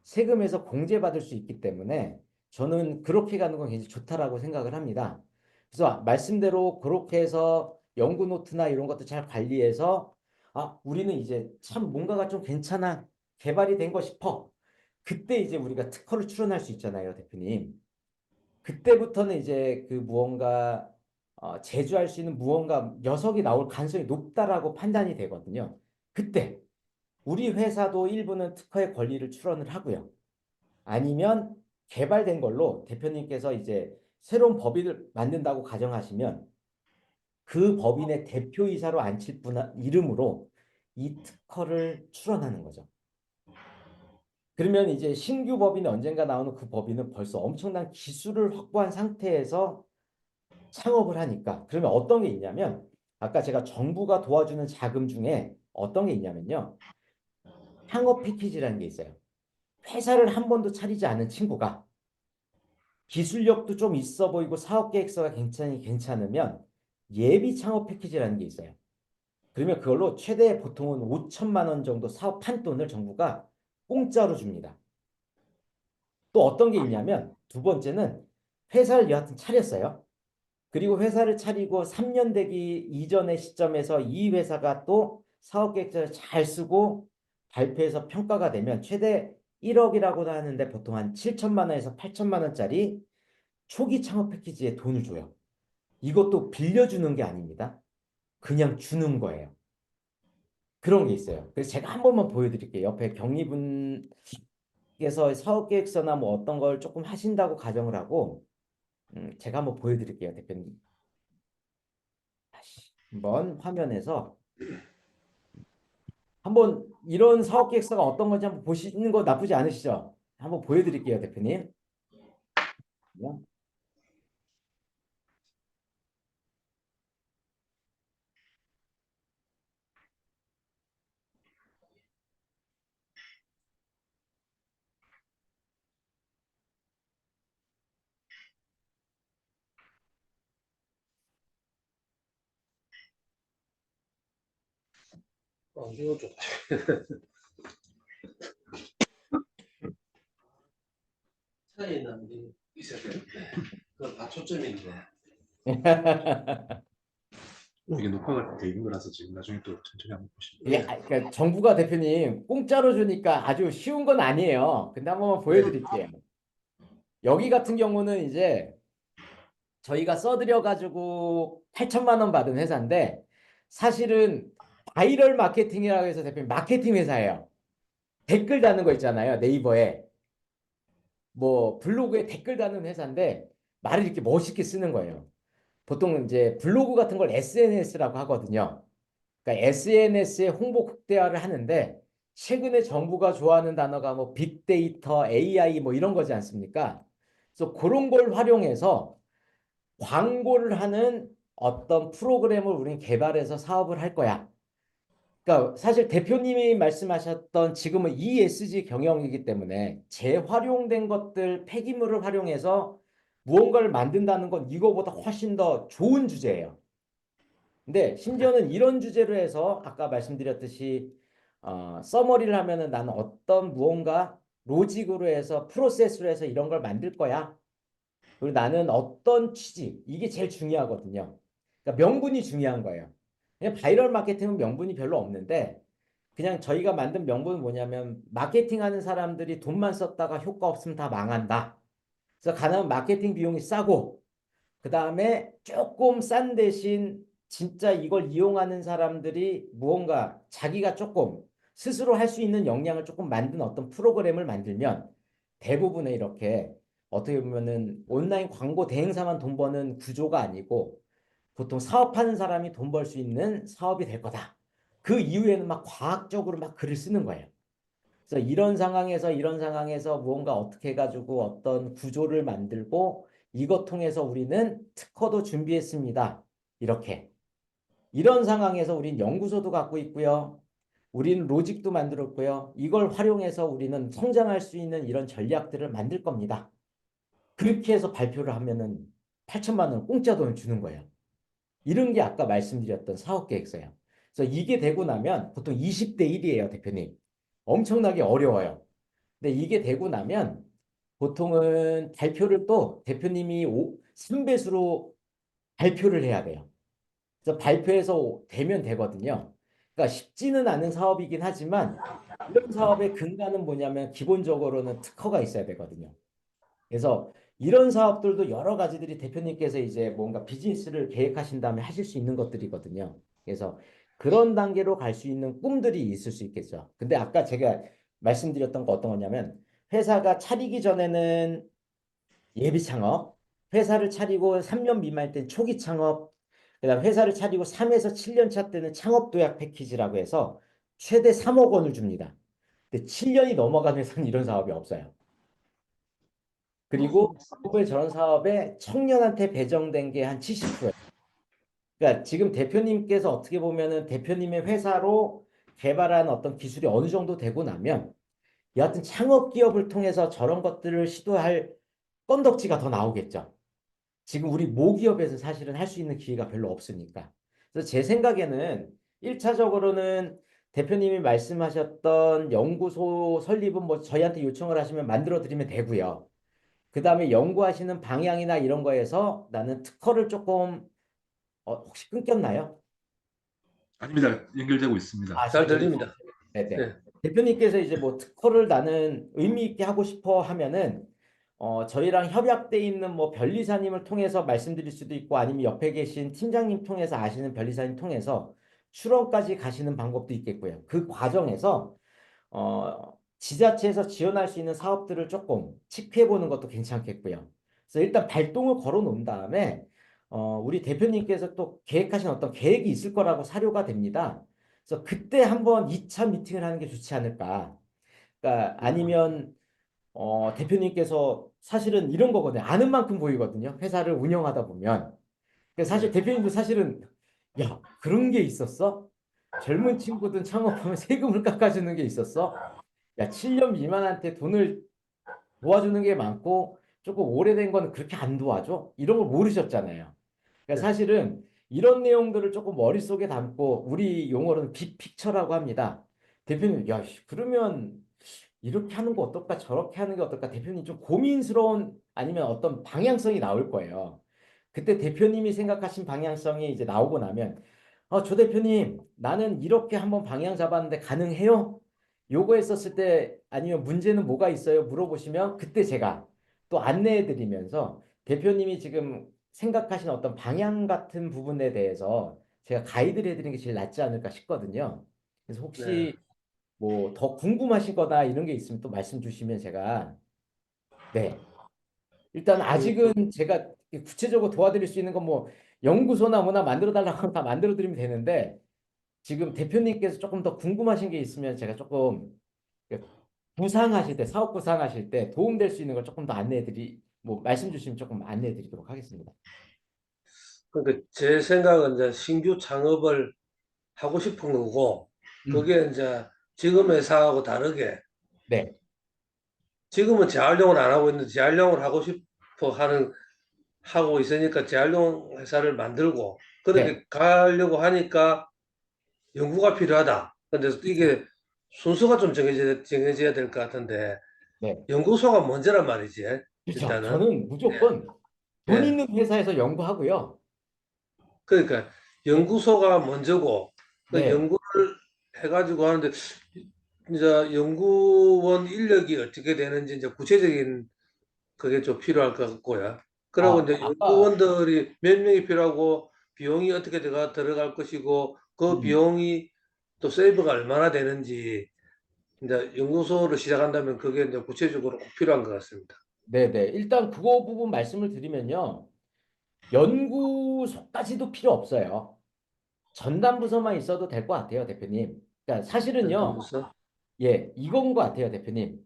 세금에서 공제받을 수 있기 때문에 저는 그렇게 가는 건 굉장히 좋다라고 생각을 합니다. 그래서 말씀대로 그렇게 해서 연구 노트나 이런 것도 잘 관리해서 우리는 이제 참 뭔가가 좀 괜찮아 개발이 된 거 싶어. 그때 이제 우리가 특허를 출원할 수 있잖아요, 대표님. 그때부터는 이제 그 무언가 제조할 수 있는 무언가 녀석이 나올 가능성이 높다라고 판단이 되거든요. 그때 우리 회사도 일부는 특허의 권리를 출원을 하고요. 아니면 개발된 걸로 대표님께서 이제 새로운 법인을 만든다고 가정하시면 그 법인의 대표이사로 앉힐 분 이름으로 이 특허를 출원하는 거죠. 그러면 이제 신규 법인이 언젠가 나오는 그 법인은 벌써 엄청난 기술을 확보한 상태에서 창업을 하니까 그러면 어떤 게 있냐면 아까 제가 정부가 도와주는 자금 중에 어떤 게 있냐면요. 창업 패키지라는 게 있어요. 회사를 한 번도 차리지 않은 친구가 기술력도 좀 있어 보이고 사업 계획서가 굉장히 괜찮으면 예비 창업 패키지라는 게 있어요. 그러면 그걸로 최대 보통은 5천만 원 정도 사업 판돈을 정부가 공짜로 줍니다. 또 어떤 게 있냐면 두 번째는 회사를 여하튼 차렸어요. 그리고 회사를 차리고 3년 되기 이전의 시점에서 이 회사가 또 사업계획서를 잘 쓰고 발표해서 평가가 되면 최대 1억이라고 하는데 보통 한 7천만 원에서 8천만 원짜리 초기 창업 패키지에 돈을 줘요. 이것도 빌려주는 게 아닙니다. 그냥 주는 거예요. 그런 게 있어요. 그래서 제가 한 번만 보여드릴게요. 옆에 경리분께서 사업계획서나 뭐 어떤 걸 조금 하신다고 가정을 하고 제가 한번 보여드릴게요, 대표님. 한번 화면에서 한번 이런 사업 계획서가 어떤 건지 한번 보시는 거 나쁘지 않으시죠? 한번 보여드릴게요, 대표님. 이거 좋다. 차이는 있어야 되는데 그건 다 초점인데. 이게 녹화가 돼 있는 거라서 지금 나중에 또 천천히 한번 보시면 예, 그러니까 정부가 대표님 공짜로 주니까 아주 쉬운 건 아니에요. 근데 한번 보여드릴게요. 여기 같은 경우는 이제 저희가 써드려가지고 8천만 원 받은 회사인데 사실은 바이럴 마케팅이라고 해서 대표님 마케팅 회사예요. 댓글 다는 거 있잖아요. 네이버에. 뭐 블로그에 댓글 다는 회사인데 말을 이렇게 멋있게 쓰는 거예요. 보통 이제 블로그 같은 걸 SNS라고 하거든요. 그러니까 SNS에 홍보 극대화를 하는데 최근에 정부가 좋아하는 단어가 뭐 빅데이터, AI 뭐 이런 거지 않습니까? 그래서 그런 걸 활용해서 광고를 하는 어떤 프로그램을 우리는 개발해서 사업을 할 거야. 그러니까 사실 대표님이 말씀하셨던 지금은 ESG 경영이기 때문에 재활용된 것들, 폐기물을 활용해서 무언가를 만든다는 건 이거보다 훨씬 더 좋은 주제예요. 근데 심지어는 이런 주제로 해서 아까 말씀드렸듯이 서머리를 하면은 나는 어떤 무언가 로직으로 해서 프로세스로 해서 이런 걸 만들 거야. 그리고 나는 어떤 취지, 이게 제일 중요하거든요. 그러니까 명분이 중요한 거예요. 그냥 바이럴 마케팅은 명분이 별로 없는데 그냥 저희가 만든 명분은 뭐냐면 마케팅하는 사람들이 돈만 썼다가 효과 없으면 다 망한다. 그래서 가능한 마케팅 비용이 싸고 그 다음에 조금 싼 대신 진짜 이걸 이용하는 사람들이 무언가 자기가 조금 스스로 할 수 있는 역량을 조금 만든 어떤 프로그램을 만들면 대부분의 이렇게 어떻게 보면은 온라인 광고 대행사만 돈 버는 구조가 아니고 보통 사업하는 사람이 돈 벌 수 있는 사업이 될 거다. 그 이후에는 막 과학적으로 막 글을 쓰는 거예요. 그래서 이런 상황에서 무언가 어떻게 해가지고 어떤 구조를 만들고 이것 통해서 우리는 특허도 준비했습니다. 이렇게. 이런 상황에서 우린 연구소도 갖고 있고요. 우리는 로직도 만들었고요. 이걸 활용해서 우리는 성장할 수 있는 이런 전략들을 만들 겁니다. 그렇게 해서 발표를 하면은 8천만 원 공짜 돈을 주는 거예요. 이런 게 아까 말씀드렸던 사업 계획서예요. 그래서 이게 되고 나면 보통 20대 1이에요, 대표님. 엄청나게 어려워요. 근데 이게 되고 나면 보통은 발표를 또 대표님이 3배수로 발표를 해야 돼요. 그래서 발표해서 되면 되거든요. 그러니까 쉽지는 않은 사업이긴 하지만 이런 사업의 근간은 뭐냐면 기본적으로는 특허가 있어야 되거든요. 그래서 이런 사업들도 여러 가지들이 대표님께서 이제 뭔가 비즈니스를 계획하신 다음에 하실 수 있는 것들이거든요. 그래서 그런 단계로 갈 수 있는 꿈들이 있을 수 있겠죠. 근데 아까 제가 말씀드렸던 거 어떤 거냐면 회사가 차리기 전에는 예비 창업, 회사를 차리고 3년 미만일 땐 초기 창업, 그다음 회사를 차리고 3에서 7년 차 때는 창업 도약 패키지라고 해서 최대 3억 원을 줍니다. 근데 7년이 넘어간 회사는 이런 사업이 없어요. 그리고 대부분 저런 사업에 청년한테 배정된 게 한 70%예요. 그러니까 지금 대표님께서 어떻게 보면은 대표님의 회사로 개발한 어떤 기술이 어느 정도 되고 나면 여하튼 창업 기업을 통해서 저런 것들을 시도할 건덕지가 더 나오겠죠. 지금 우리 모기업에서 사실은 할 수 있는 기회가 별로 없으니까. 그래서 제 생각에는 1차적으로는 대표님이 말씀하셨던 연구소 설립은 뭐 저희한테 요청을 하시면 만들어 드리면 되고요. 그 다음에 연구하시는 방향이나 이런 거에서 나는 특허를 조금 혹시 끊겼나요? 아닙니다. 연결되고 있습니다. 잘 잘 들리죠? 들립니다. 네네. 네. 대표님께서 이제 뭐 특허를 나는 의미 있게 하고 싶어 하면은 저희랑 협약돼 있는 뭐 변리사님을 통해서 말씀드릴 수도 있고 아니면 옆에 계신 팀장님 통해서 아시는 변리사님 통해서 출원까지 가시는 방법도 있겠고요. 그 과정에서 지자체에서 지원할 수 있는 사업들을 조금 체크해 보는 것도 괜찮겠고요. 그래서 일단 발동을 걸어 놓은 다음에 우리 대표님께서 또 계획하신 어떤 계획이 있을 거라고 사료가 됩니다. 그래서 그때 한번 2차 미팅을 하는 게 좋지 않을까. 그러니까 아니면 대표님께서 사실은 이런 거거든요. 아는 만큼 보이거든요. 회사를 운영하다 보면. 그래서 사실 네. 대표님도 사실은 야, 그런 게 있었어? 젊은 친구든 창업하면 세금을 깎아주는 게 있었어? 야, 7년 미만한테 돈을 도와주는 게 많고 조금 오래된 거는 그렇게 안 도와줘? 이런 걸 모르셨잖아요. 그러니까 네. 사실은 이런 내용들을 조금 머릿속에 담고 우리 용어로는 빅픽처라고 합니다. 대표님, 야, 그러면 이렇게 하는 거 어떨까? 저렇게 하는 게 어떨까? 대표님 좀 고민스러운 아니면 어떤 방향성이 나올 거예요. 그때 대표님이 생각하신 방향성이 이제 나오고 나면 조 대표님, 나는 이렇게 한번 방향 잡았는데 가능해요? 요거 했었을 때 아니면 문제는 뭐가 있어요? 물어보시면 그때 제가 또 안내해 드리면서 대표님이 지금 생각하신 어떤 방향 같은 부분에 대해서 제가 가이드를 해드리는 게 제일 낫지 않을까 싶거든요. 그래서 네. 혹시 뭐 더 궁금하신 거나 이런 게 있으면 또 말씀 주시면 제가 네. 일단 그, 아직은 제가 구체적으로 도와드릴 수 있는 건 뭐 연구소나 뭐나 만들어 달라고 하면 다 만들어 드리면 되는데 지금 대표님께서 조금 더 궁금하신 게 있으면 제가 조금 구상하실 때 사업 구상하실 때 도움될 수 있는 걸 조금 더 뭐 말씀 주시면 조금 안내해 드리도록 하겠습니다. 그러니까 제 생각은 이제 신규 창업을 하고 싶은 거고, 음, 그게 이제 지금 회사하고 다르게 네, 지금은 재활용을 안 하고 있는데 재활용을 하고 싶어 하고 있으니까 재활용 회사를 만들고 네, 그렇게 가려고 하니까 연구가 필요하다. 근데 그렇죠. 이게 순서가 좀 정해져야 될 것 같은데 네, 연구소가 먼저란 말이지. 그렇죠. 일단은. 저는 무조건 예. 돈 예. 있는 회사에서 연구하고요. 그러니까 네, 연구소가 먼저고 그 네. 연구를 해가지고 하는데 이제 연구원 인력이 어떻게 되는지 이제 구체적인 그게 좀 필요할 것 같고요. 그리고 이제 아까, 연구원들이 몇 명이 필요하고 비용이 어떻게 들어갈 것이고 그 음, 비용이 또 세이브가 얼마나 되는지 이제 연구소를 시작한다면 그게 이제 구체적으로 꼭 필요한 것 같습니다. 네네. 일단 그거 부분 말씀을 드리면요. 연구소까지도 필요 없어요. 전담부서만 있어도 될 것 같아요, 대표님. 그러니까 사실은요, 전담부서. 예, 이건 것 같아요, 대표님.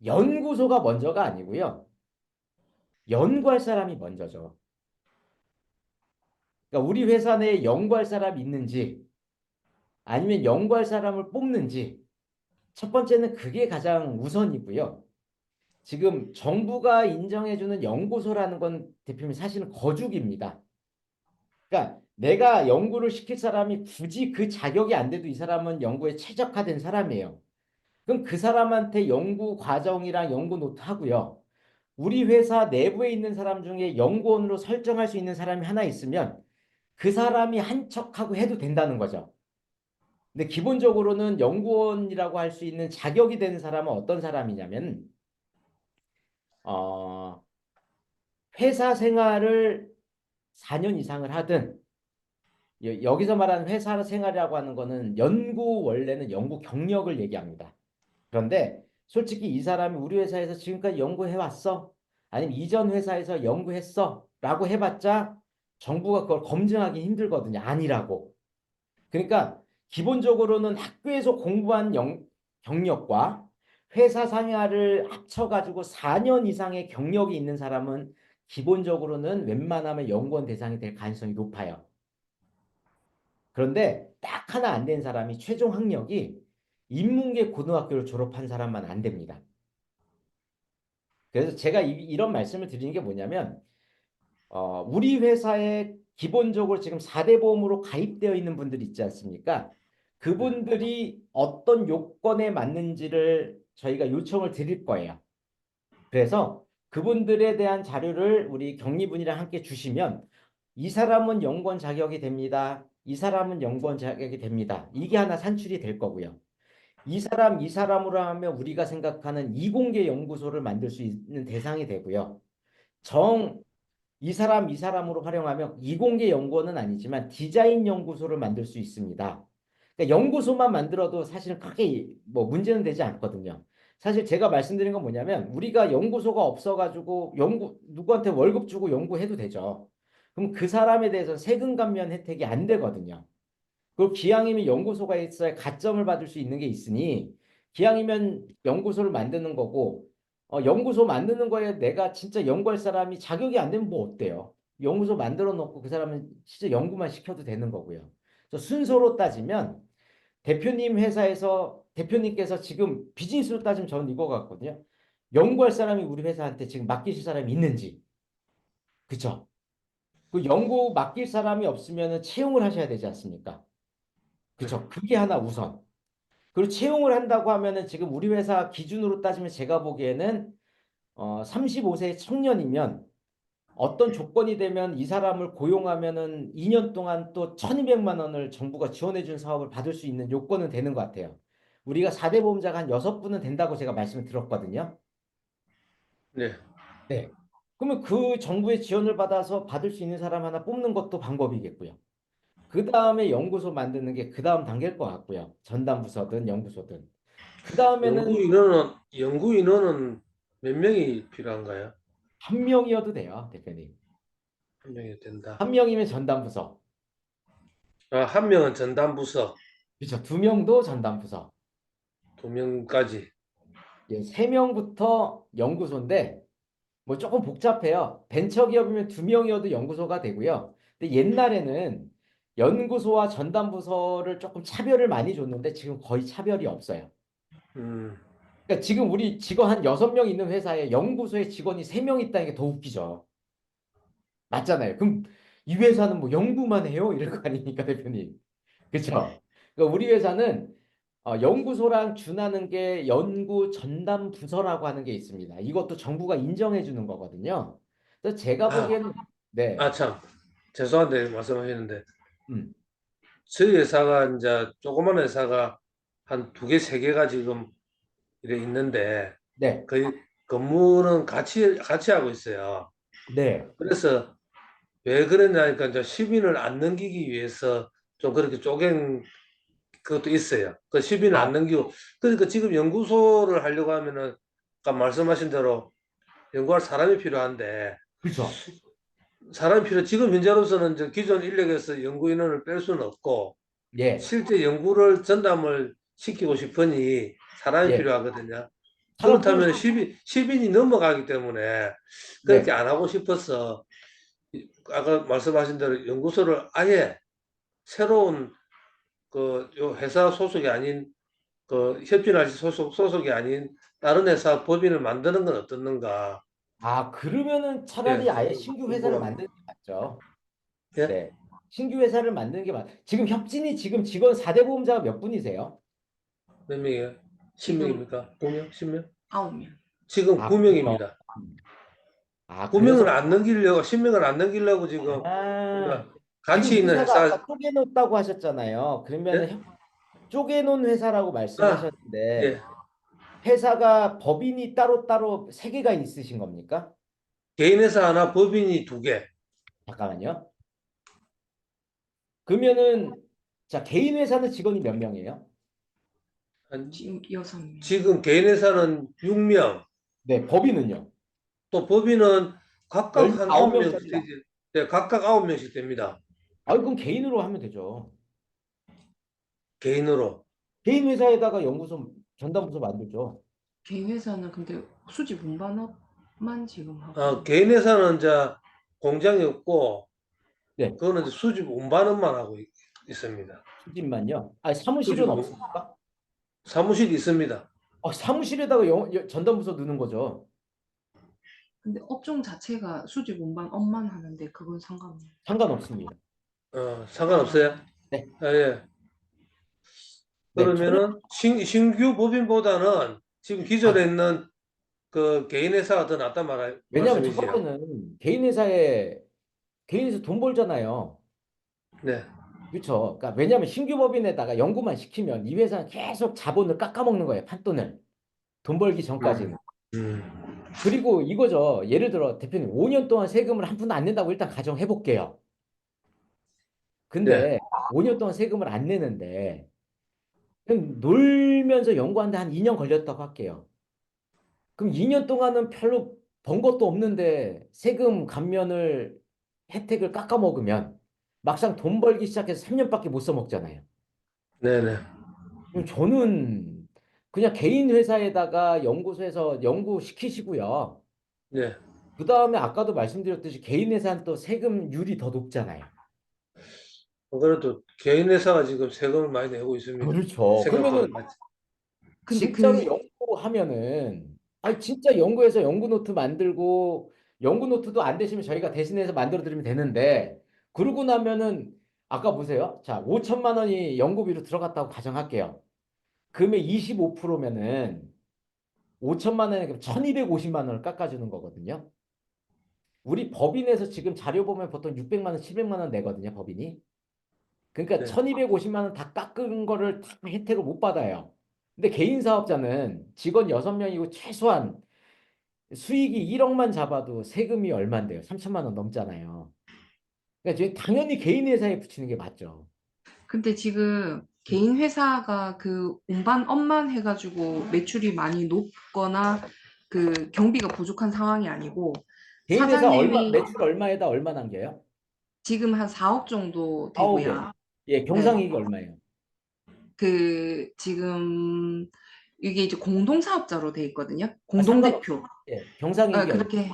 연구소가 먼저가 아니고요. 연구할 사람이 먼저죠. 그러니까 우리 회사 내에 연구할 사람이 있는지 아니면 연구할 사람을 뽑는지 첫 번째는 그게 가장 우선이고요. 지금 정부가 인정해주는 연구소라는 건 대표님 사실은 거죽입니다. 그러니까 내가 연구를 시킬 사람이 굳이 그 자격이 안 돼도 이 사람은 연구에 최적화된 사람이에요. 그럼 그 사람한테 연구 과정이랑 연구 노트 하고요. 우리 회사 내부에 있는 사람 중에 연구원으로 설정할 수 있는 사람이 하나 있으면 그 사람이 한 척하고 해도 된다는 거죠. 근데 기본적으로는 연구원이라고 할 수 있는 자격이 되는 사람은 어떤 사람이냐면 어, 회사 생활을 4년 이상을 하든 여기서 말하는 회사 생활이라고 하는 거는 원래는 연구 경력을 얘기합니다. 그런데 솔직히 이 사람이 우리 회사에서 지금까지 연구해 왔어? 아니면 이전 회사에서 연구했어? 라고 해봤자 정부가 그걸 검증하기 힘들거든요. 아니라고. 그러니까 기본적으로는 학교에서 공부한 경력과 회사 생활을 합쳐가지고 4년 이상의 경력이 있는 사람은 기본적으로는 웬만하면 연구원 대상이 될 가능성이 높아요. 그런데 딱 하나 안 된 사람이 최종 학력이 인문계 고등학교를 졸업한 사람만 안 됩니다. 그래서 제가 런 말씀을 드리는 게 뭐냐면 우리 회사에 기본적으로 지금 4대 보험으로 가입되어 있는 분들이 있지 않습니까? 네. 그분들이 어떤 요건에 맞는지를 저희가 요청을 드릴 거예요. 그래서 그분들에 대한 자료를 우리 경리분이랑 함께 주시면 이 사람은 연구원 자격이 됩니다. 이 사람은 연구원 자격이 됩니다. 이게 하나 산출이 될 거고요. 이 사람으로 하면 우리가 생각하는 이공계 연구소를 만들 수 있는 대상이 되고요. 정, 이 사람으로 활용하면 이공계 연구원은 아니지만 디자인 연구소를 만들 수 있습니다. 그러니까 연구소만 만들어도 사실은 크게 뭐 문제는 되지 않거든요. 사실 제가 말씀드린 건 뭐냐면 우리가 연구소가 없어가지고 누구한테 월급 주고 연구해도 되죠. 그럼 그 사람에 대해서 세금 감면 혜택이 안 되거든요. 그리고 기왕이면 연구소가 있어야 가점을 받을 수 있는 게 있으니 기왕이면 연구소를 만드는 거고 연구소 만드는 거에 내가 진짜 연구할 사람이 자격이 안 되면 뭐 어때요? 연구소 만들어 놓고 그 사람은 진짜 연구만 시켜도 되는 거고요. 그래서 순서로 따지면 대표님께서 지금 비즈니스로 따지면 저는 이거 같거든요. 연구할 사람이 우리 회사한테 지금 맡기실 사람이 있는지, 그쵸? 그 연구 맡길 사람이 없으면 채용을 하셔야 되지 않습니까? 네. 그쵸? 그게 하나 우선. 그리고 채용을 한다고 하면은 지금 우리 회사 기준으로 따지면 제가 보기에는 35세 청년이면 어떤 조건이 되면 이 사람을 고용하면은 2년 동안 또 1,200만 원을 정부가 지원해 준 사업을 받을 수 있는 요건은 되는 것 같아요. 우리가 4대 보험자가 한 6분은 된다고 제가 말씀을 들었거든요. 네. 네. 그러면 그 정부의 지원을 받아서 받을 수 있는 사람 하나 뽑는 것도 방법이겠고요. 그 다음에 연구소 만드는 게 그 다음 단계일 것 같고요. 전담 부서든 연구소든. 그 다음에는 연구 인원은 몇 명이 필요한가요? 한 명이어도 돼요, 대표님. 한 명이 된다. 한 명이면 전담 부서. 아, 한 명은 전담부서, 그렇죠. 두 명도 전담 부서. 두 명까지. 예, 세 명부터 연구소인데 뭐 조금 복잡해요. 벤처기업이면 두 명이어도 연구소가 되고요. 근데 옛날에는 연구소와 전담부서를 조금 차별을 많이 줬는데 지금 거의 차별이 없어요. 음. 그러니까 지금 우리 직원 한 6명 있는 회사에 연구소에 직원이 3명 있다는 게 더 웃기죠. 맞잖아요. 그럼 이 회사는 뭐 연구만 해요? 이럴 거 아닙니까, 대표님. 그렇죠? 그러니까 우리 회사는 연구소랑 준하는 게 연구 전담 부서라고 하는 게 있습니다. 이것도 정부가 인정해 주는 거거든요. 그래서 제가 아, 보기에는 네, 참. 죄송한데 말씀하시는데 음, 저희 회사가 이제 조그만 회사가 한 두 개, 세 개가 지금 이래 있는데 네, 거의 근무는 같이 하고 있어요. 네, 그래서 왜 그러냐니까 이제 시민을 안 넘기기 위해서 좀 그렇게 쪼갠 그것도 있어요. 그 시민을 아, 안 넘기고 그러니까 지금 연구소를 하려고 하면은 아까 말씀하신 대로 연구할 사람이 필요한데 그렇죠. 사람이 지금 현재로서는 이제 기존 인력에서 연구 인원을 뺄 수는 없고 예, 실제 연구를 전담을 시키고 싶으니 사람이 예, 필요하거든요. 사람 그렇다면 필요, 시민이 넘어가기 때문에 그렇게 네, 안 하고 싶어서 아까 말씀하신 대로 연구소를 아예 새로운 요 회사 소속이 아닌 협진할시 소속이 아닌 다른 회사 법인을 만드는 건 어떻는가? 그러면은 예, 차라리 아예 신규 회사를 궁금합니다. 만드는 게 맞죠. 예? 네, 신규 회사를 만드는 게 지금 협진이 지금 직원 4대 보험자가 몇 분이세요? 몇 명이에요? 지금 10명입니까? 9명? 10명? 9명. 지금 그래요. 9명입니다. 그래서 9명을 안 넘기려고, 10명을 안 넘기려고 지금, 아, 그러니까 지금 같이 있는 회사가 회사, 아까 쪼개놓았다고 하셨잖아요. 그러면은 예? 쪼개놓은 회사라고 아, 말씀하셨는데 예. 회사가 법인이 따로따로 3개가 있으신 겁니까? 개인 회사 하나, 법인이 2개. 잠깐만요. 그러면은 자, 개인 회사는 직원이 몇 명이에요? 지금 6명. 지금 개인 회사는 6명, 네, 법인은요? 또 법인은 각각 한 9명씩 19명짜리다. 되지. 네, 각각 9명씩 됩니다. 그럼 개인으로 하면 되죠. 개인으로. 개인 회사에다가 연구소 전담부서 만들죠. 개인 회사는 근데 수직 운반업만 지금 하고 개인 회사는 이제 공장이 없고, 네, 그거는 이제 수집 운반업만 하고 있습니다. 수집만요. 사무실은 수집, 없습니까? 사무실이 있습니다. 사무실에다가 전담부서 넣는 거죠. 근데 업종 자체가 수직 운반업만 하는데 그건 상관없네요. 상관없습니다. 상관없어요? 네, 예. 네, 전혀 그러면은 신규 법인보다는 지금 기존에 있는 그 개인 회사가 더 낫단 왜냐하면 첫 말씀이지요. 번째는 개인 회사 돈 벌잖아요. 네, 그렇죠. 그러니까 왜냐하면 신규 법인에다가 연구만 시키면 이 회사는 계속 자본을 깎아먹는 거예요. 판돈을. 돈 벌기 전까지는. 음, 그리고 이거죠. 예를 들어 대표님 5년 동안 세금을 한 푼도 안 낸다고 일단 가정해 볼게요. 네, 근데 5년 동안 세금을 안 내는데 그냥 놀면서 연구하는데 한 2년 걸렸다고 할게요. 그럼 2년 동안은 별로 번 것도 없는데 세금 감면을 혜택을 깎아 먹으면 막상 돈 벌기 시작해서 3년밖에 못 써먹잖아요. 네, 네, 그럼 저는 그냥 개인 회사에다가 연구소에서 연구시키시고요. 네. 그 다음에 아까도 말씀드렸듯이 개인 회사는 또 세금률이 더 높잖아요. 그래도 개인 회사가 지금 세금을 많이 내고 있습니다. 그렇죠. 생각보다 그러면은 많지. 근데 진짜로 연구하면은 진짜 연구해서 연구 노트 만들고 연구 노트도 안 되시면 저희가 대신해서 만들어 드리면 되는데 그러고 나면은 아까 보세요. 자, 5천만 원이 연구비로 들어갔다고 가정할게요. 그러면 25%면은 5천만 원에 1,250만 원을 깎아주는 거거든요. 우리 법인에서 지금 자료 보면 보통 600만 원, 700만 원 내거든요, 법인이. 그러니까 네, 1,250만 원 다 깎은 거를 다 혜택을 못 받아요. 근데 개인 사업자는 직원 6명이고 최소한 수익이 1억만 잡아도 세금이 얼만데요? 3천만 원 넘잖아요. 그러니까 당연히 개인 회사에 붙이는 게 맞죠. 근데 지금 개인 회사가 그 운반업만 해가지고 매출이 많이 높거나 그 경비가 부족한 상황이 아니고 개인 회사 사장님이 매출 얼마에다 얼마 남겨요? 지금 한 4억 정도 4억에. 되고요. 예, 네. 경상이익이 얼마예요? 그 지금 이게 이제 공동사업자로 돼 있거든요. 상관없어요. 공동대표. 예, 경상이익이 얼마? 그렇게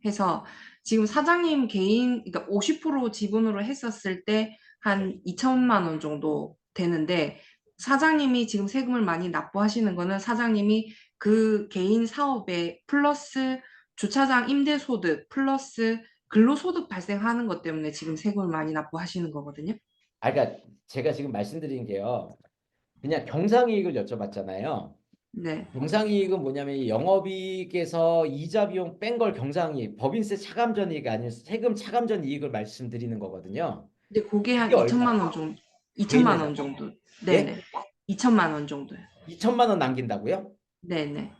해서 지금 사장님 개인, 그러니까 50% 지분으로 했었을 때 한 2천만 원 정도 되는데 사장님이 지금 세금을 많이 납부하시는 거는 사장님이 그 개인 사업에 플러스 주차장 임대소득 플러스 근로소득 발생하는 것 때문에 지금 세금을 많이 납부하시는 거거든요. 아, 그러니까 제가 지금 말씀드린 게요. 그냥 경상이익을 여쭤봤잖아요. 네. 경상이익은 뭐냐면 이 영업이익에서 이자 비용 뺀 걸 경상이익, 법인세 차감전 이익이 아닌 세금 차감전 이익을 말씀드리는 거거든요. 근데 그게 한 이게 2천만 얼마예요? 원 정도, 개인 2천만 회사. 원 정도. 예? 네네. 2천만 원 정도요. 2천만 원 남긴다고요? 네네.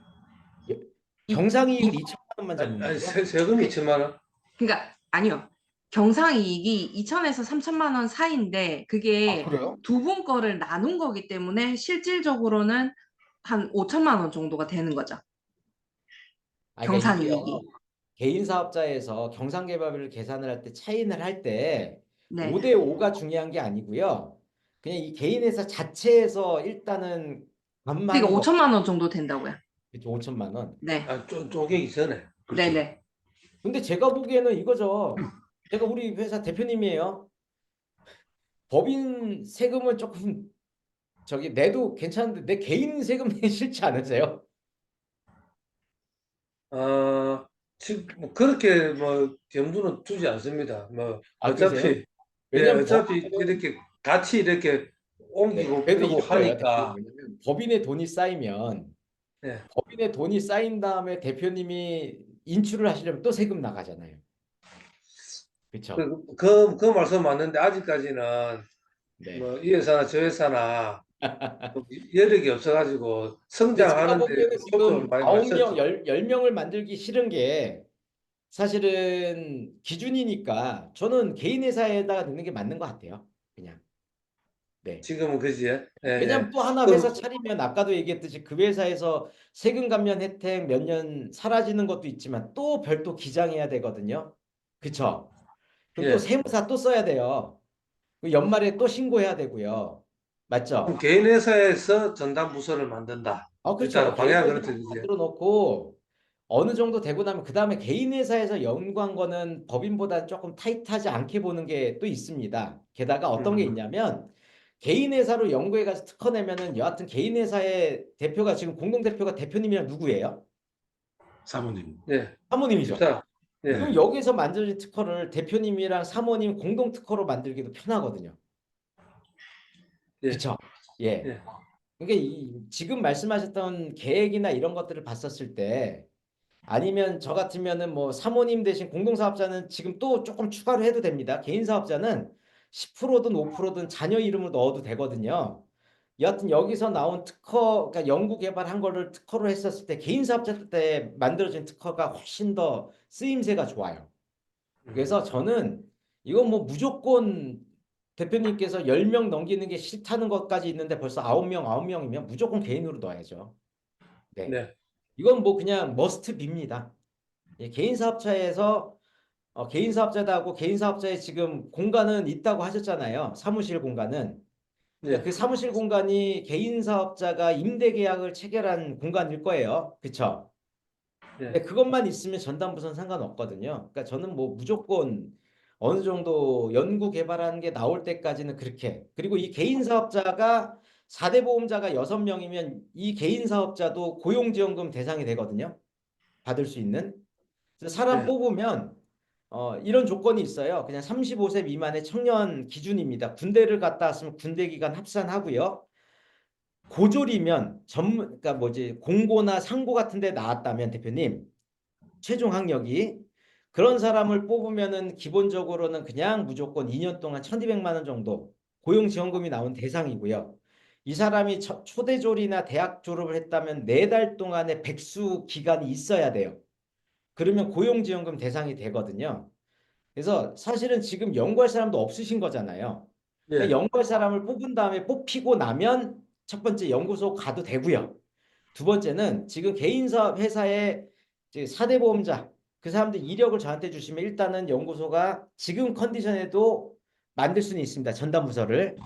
이, 경상이익을 이, 2천만 원만 아니, 잡는다고요? 세금 2천만 원? 그러니까 아니요. 경상이익이 2천에서 3천만 원 사이인데 아, 그게 그래요? 두 분 거를 나눈 거기 때문에 실질적으로는 한 5천만 원 정도가 되는 거죠. 아, 그러니까 이게요. 경상이익이. 개인 사업자에서 경상개발비를 계산을 할 때 차이를 할 때 네. 5대 5가 중요한 게 아니고요. 그냥 이 개인 회사 자체에서 일단은 그러니까 감만이 5천만 원 정도 된다고요. 5천만 원. 네. 아, 쪼개기 전에. 네네. 근데 제가 보기에는 이거죠. 제가 우리 회사 대표님이에요. 법인 세금은 조금 저기 내도 괜찮은데 내 개인 세금 내기 싫지 않으세요? 지금 뭐 그렇게 뭐 염두는 두지 않습니다. 뭐 아, 그러세요? 어차피 예, 왜냐면 어차피 법인은 이렇게 같이 이렇게 네, 옮기고 그래도 빼고 이런 거예요, 대표님. 하니까 왜냐면 법인의 돈이 쌓이면 예. 법인의 돈이 쌓인 다음에 대표님이 인출을 하시려면 또 세금 나가잖아요. 그렇죠? 그 말씀 맞는데 아직까지는 네. 뭐 이 회사나 저 회사나 뭐 여력이 없어가지고 근데 제가 성장하는데 보기에는 초점을 지금 많이 9명, 맞췄죠. 10명을 만들기 싫은 게 사실은 기준이니까 저는 개인 회사에다가 넣는 게 맞는 것 같아요. 그냥. 네. 지금은 그지? 예, 왜냐면 예. 또 하나 회사 그, 차리면 아까도 얘기했듯이 그 회사에서 세금 감면 혜택 몇 년 사라지는 것도 있지만 또 별도 기장해야 되거든요. 그쵸? 그럼 또 예. 세무사 또 써야 돼요. 그 연말에 또 신고해야 되고요. 그럼 맞죠? 개인 회사에서 전담 부서를 만든다. 그렇죠. 일단은 개인 방향은 회사를 그렇죠, 그지? 만들어 놓고 어느 정도 되고 나면 그 다음에 개인 회사에서 연구한 거는 법인보다 조금 타이트하지 않게 보는 게 또 있습니다. 게다가 어떤 게 음. 있냐면 개인 회사로 연구해 가서 특허 내면은 여하튼 개인 회사의 대표가 지금 공동 대표가 대표님이랑 누구예요? 사모님. 예. 사모님이죠. 집사. 예. 그럼 여기서 만들어진 특허를 대표님이랑 사모님 공동 특허로 만들기도 편하거든요. 예. 그쵸? 예. 예. 그러니까 지금 말씀하셨던 계획이나 이런 것들을 봤었을 때 아니면 저 같으면은 뭐 사모님 대신 공동사업자는 지금 또 조금 추가로 해도 됩니다. 개인 사업자는 10%든 5%든 자녀 이름을 넣어도 되거든요. 여하튼 여기서 나온 특허, 그러니까 연구 개발한 거를 특허로 했었을 때 개인 사업자 때 만들어진 특허가 훨씬 더 쓰임새가 좋아요. 그래서 저는 이건 뭐 무조건 대표님께서 10명 넘기는 게 싫다는 것까지 있는데 벌써 9명, 9명이면 무조건 개인으로 넣어야죠. 네. 네. 이건 뭐 그냥 머스트 빕니다. 예, 개인 사업자에서 개인 사업자다 하고 개인 사업자에 지금 공간은 있다고 하셨잖아요. 사무실 공간은. 그러니까 예. 그 사무실 공간이 개인 사업자가 임대 계약을 체결한 공간일 거예요. 그쵸? 근데 예. 그것만 있으면 전담부서는 상관없거든요. 그러니까 저는 뭐 무조건 어느 정도 연구 개발하는 게 나올 때까지는 그렇게. 그리고 이 개인 사업자가 4대 보험자가 6명이면 이 개인 사업자도 고용지원금 대상이 되거든요. 받을 수 있는. 그래서 사람 예. 뽑으면 이런 조건이 있어요. 그냥 35세 미만의 청년 기준입니다. 군대를 갔다 왔으면 군대 기간 합산하고요. 고졸이면 그러니까 뭐지 공고나 상고 같은 데 나왔다면 대표님 최종 학력이 그런 사람을 뽑으면은 기본적으로는 그냥 무조건 2년 동안 1,200만 원 정도 고용지원금이 나온 대상이고요. 이 사람이 초대졸이나 대학 졸업을 했다면 4달 동안의 백수 기간이 있어야 돼요. 그러면 고용지원금 대상이 되거든요. 그래서 사실은 지금 연구할 사람도 없으신 거잖아요. 그러니까 예. 연구할 사람을 뽑은 다음에 뽑히고 나면 첫 번째 연구소 가도 되고요. 두 번째는 지금 개인 사업 회사의 4대 보험자 그 사람들 이력을 저한테 주시면 일단은 연구소가 지금 컨디션에도 만들 수는 있습니다. 전담부서를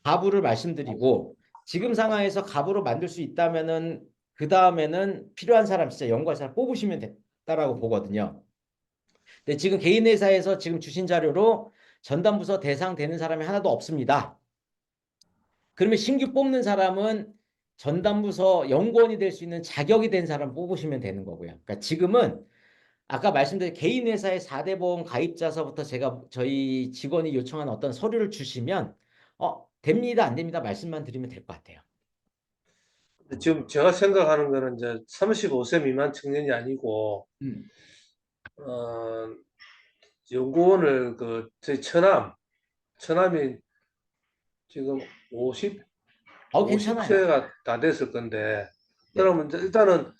가부를 말씀드리고 지금 상황에서 가부로 만들 수 있다면은 그 다음에는 필요한 사람 진짜 연구할 사람 뽑으시면 됐다라고 보거든요. 근데 지금 개인 회사에서 지금 주신 자료로 전담부서 대상 되는 사람이 하나도 없습니다. 그러면 신규 뽑는 사람은 전담부서 연구원이 될 수 있는 자격이 된 사람 뽑으시면 되는 거고요. 그러니까 지금은 아까 말씀드린 개인 회사의 4대 보험 가입자서부터 제가 저희 직원이 요청한 어떤 서류를 주시면 됩니다, 안 됩니다 말씀만 드리면 될 것 같아요. 지금 제가 생각하는 거는 이제 35세 미만 청년이 아니고 음. 연구원을 저희 처남이 지금 50, 괜찮아요. 50세가 다 됐을 건데, 네. 그러면 이제 일단은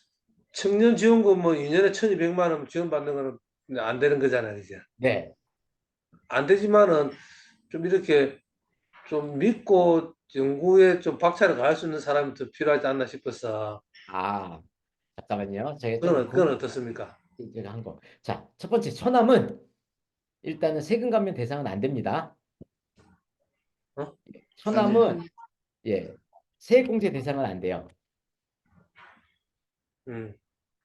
청년 지원금 뭐 2년에 1,200만 원 지원받는 거는 안 되는 거잖아요, 이제. 네. 안 되지만은 좀 이렇게 좀 믿고 연구에 좀 박차를 가할 수 있는 사람이 더 필요하지 않나 싶어서. 잠깐만요. 제가 그건 어떻습니까? 제가 한 거. 자, 첫 번째 처남은 일단은 세금 감면 대상은 안 됩니다. 처남은 세액공제 대상은 안 돼요.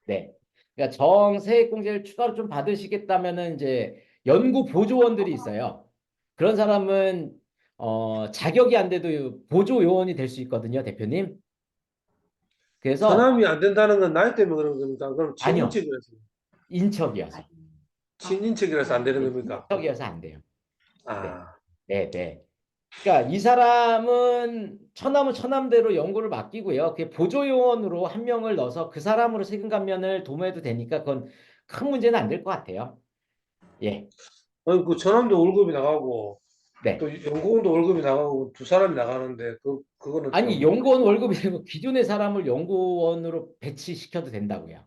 네. 그러니까 정세액공제를 추가로 좀 받으시겠다면은 이제 연구 보조원들이 있어요. 그런 사람은 자격이 안 돼도 보조 요원이 될 수 있거든요, 대표님. 그래서 처남이 안 된다는 건 나이 때문에 그런 겁니까? 그럼 아니요. 친인척이라서 인척이어서 안 되는 겁니까? 인척이어서 안 돼요. 아, 네, 네. 그러니까 이 사람은 처남은 처남대로 연구를 맡기고요. 그 보조 요원으로 한 명을 넣어서 그 사람으로 세금 감면을 도모해도 되니까 그건 큰 문제는 안 될 것 같아요. 예. 아니, 그 처남도 월급이 나가고 네. 또 연구원도 월급이 나가고 두 사람이 나가는데 그거는 아니, 좀 연구원 월급이 되고 기존의 사람을 연구원으로 배치시켜도 된다고요.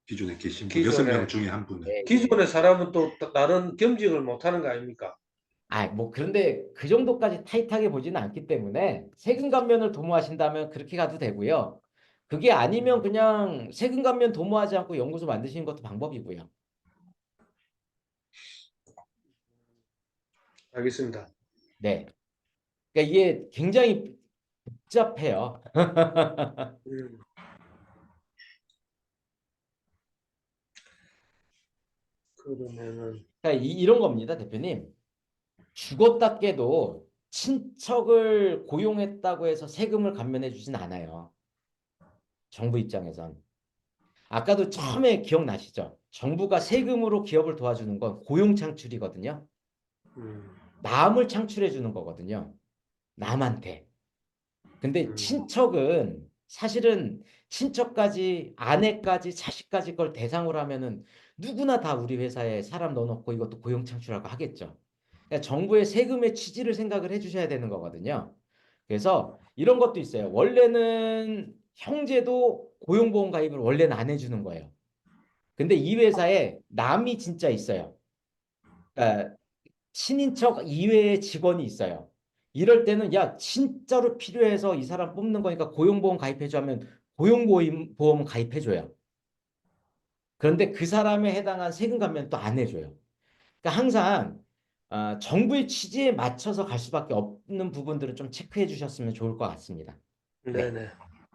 기존에 계신 분 기존에 6명 중에 한 분은. 네. 기존의 사람은 또 다른 겸직을 못 하는 거 아닙니까? 뭐 그런데 그 정도까지 타이트하게 보지는 않기 때문에 세금 감면을 도모하신다면 그렇게 가도 되고요. 그게 아니면 그냥 세금 감면 도모하지 않고 연구소 만드시는 것도 방법이고요. 알겠습니다. 네. 그러니까 이게 굉장히 복잡해요. 음, 그러면은 그러니까 이런 겁니다, 대표님. 죽었다 깨도 친척을 고용했다고 해서 세금을 감면해 주진 않아요. 정부 입장에선. 아까도 처음에 기억나시죠? 정부가 세금으로 기업을 도와주는 건 고용 창출이거든요. 음, 남을 창출해 주는 거거든요. 남한테. 근데 친척은 사실은 친척까지 아내까지 자식까지 걸 대상으로 하면은 누구나 다 우리 회사에 사람 넣어놓고 이것도 고용 창출하고 하겠죠. 그러니까 정부의 세금의 취지를 생각을 해주셔야 되는 거거든요. 그래서 이런 것도 있어요. 원래는 형제도 고용보험 가입을 원래는 안 해주는 거예요. 근데 이 회사에 남이 진짜 있어요. 그러니까 친인척 이외의 직원이 있어요. 이럴 때는 야 진짜로 필요해서 이 사람 뽑는 거니까 고용보험 가입해줘 하면 고용보험 가입해줘요. 그런데 그 사람에 해당한 세금 감면 또 안 해줘요. 그러니까 항상 정부의 취지에 맞춰서 갈 수밖에 없는 부분들은 좀 체크해 주셨으면 좋을 것 같습니다. 네. 네네.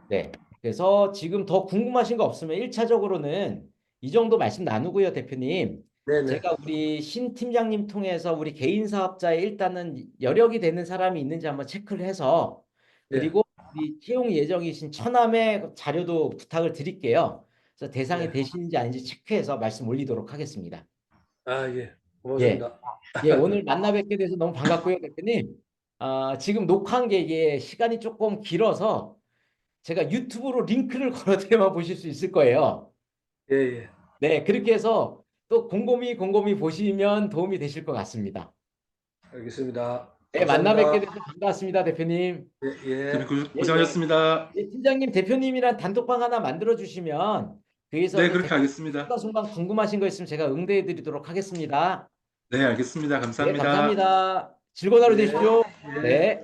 네. 그래서 지금 더 궁금하신 거 없으면 1차적으로는 이 정도 말씀 나누고요, 대표님. 네네. 제가 우리 신 팀장님 통해서 우리 개인 사업자에 일단은 여력이 되는 사람이 있는지 한번 체크를 해서 네. 그리고 우리 채용 예정이신 처남의 자료도 부탁을 드릴게요. 그래서 대상이 네. 되시는지 아닌지 체크해서 말씀 올리도록 하겠습니다. 아, 예. 예. 고맙습니다. 오늘 만나 뵙게 돼서 너무 반갑고요, 대표님. 지금 녹화한 게 이게 시간이 조금 길어서 제가 유튜브로 링크를 걸어드려만 보실 수 있을 거예요. 예, 예. 네, 그렇게 해서 또 곰곰이 보시면 도움이 되실 것 같습니다. 알겠습니다. 네, 만나 감사합니다. 뵙게 돼서 반갑습니다, 대표님. 예, 예. 고생하셨습니다. 팀장님, 대표님이랑 단톡방 하나 만들어 주시면 거기서 네, 그 그렇게 하겠습니다. 순간 궁금하신 거 있으면 제가 응대해 드리도록 하겠습니다. 네, 알겠습니다. 네, 감사합니다. 감사합니다. 즐거운 하루 네. 되십시오. 예. 네.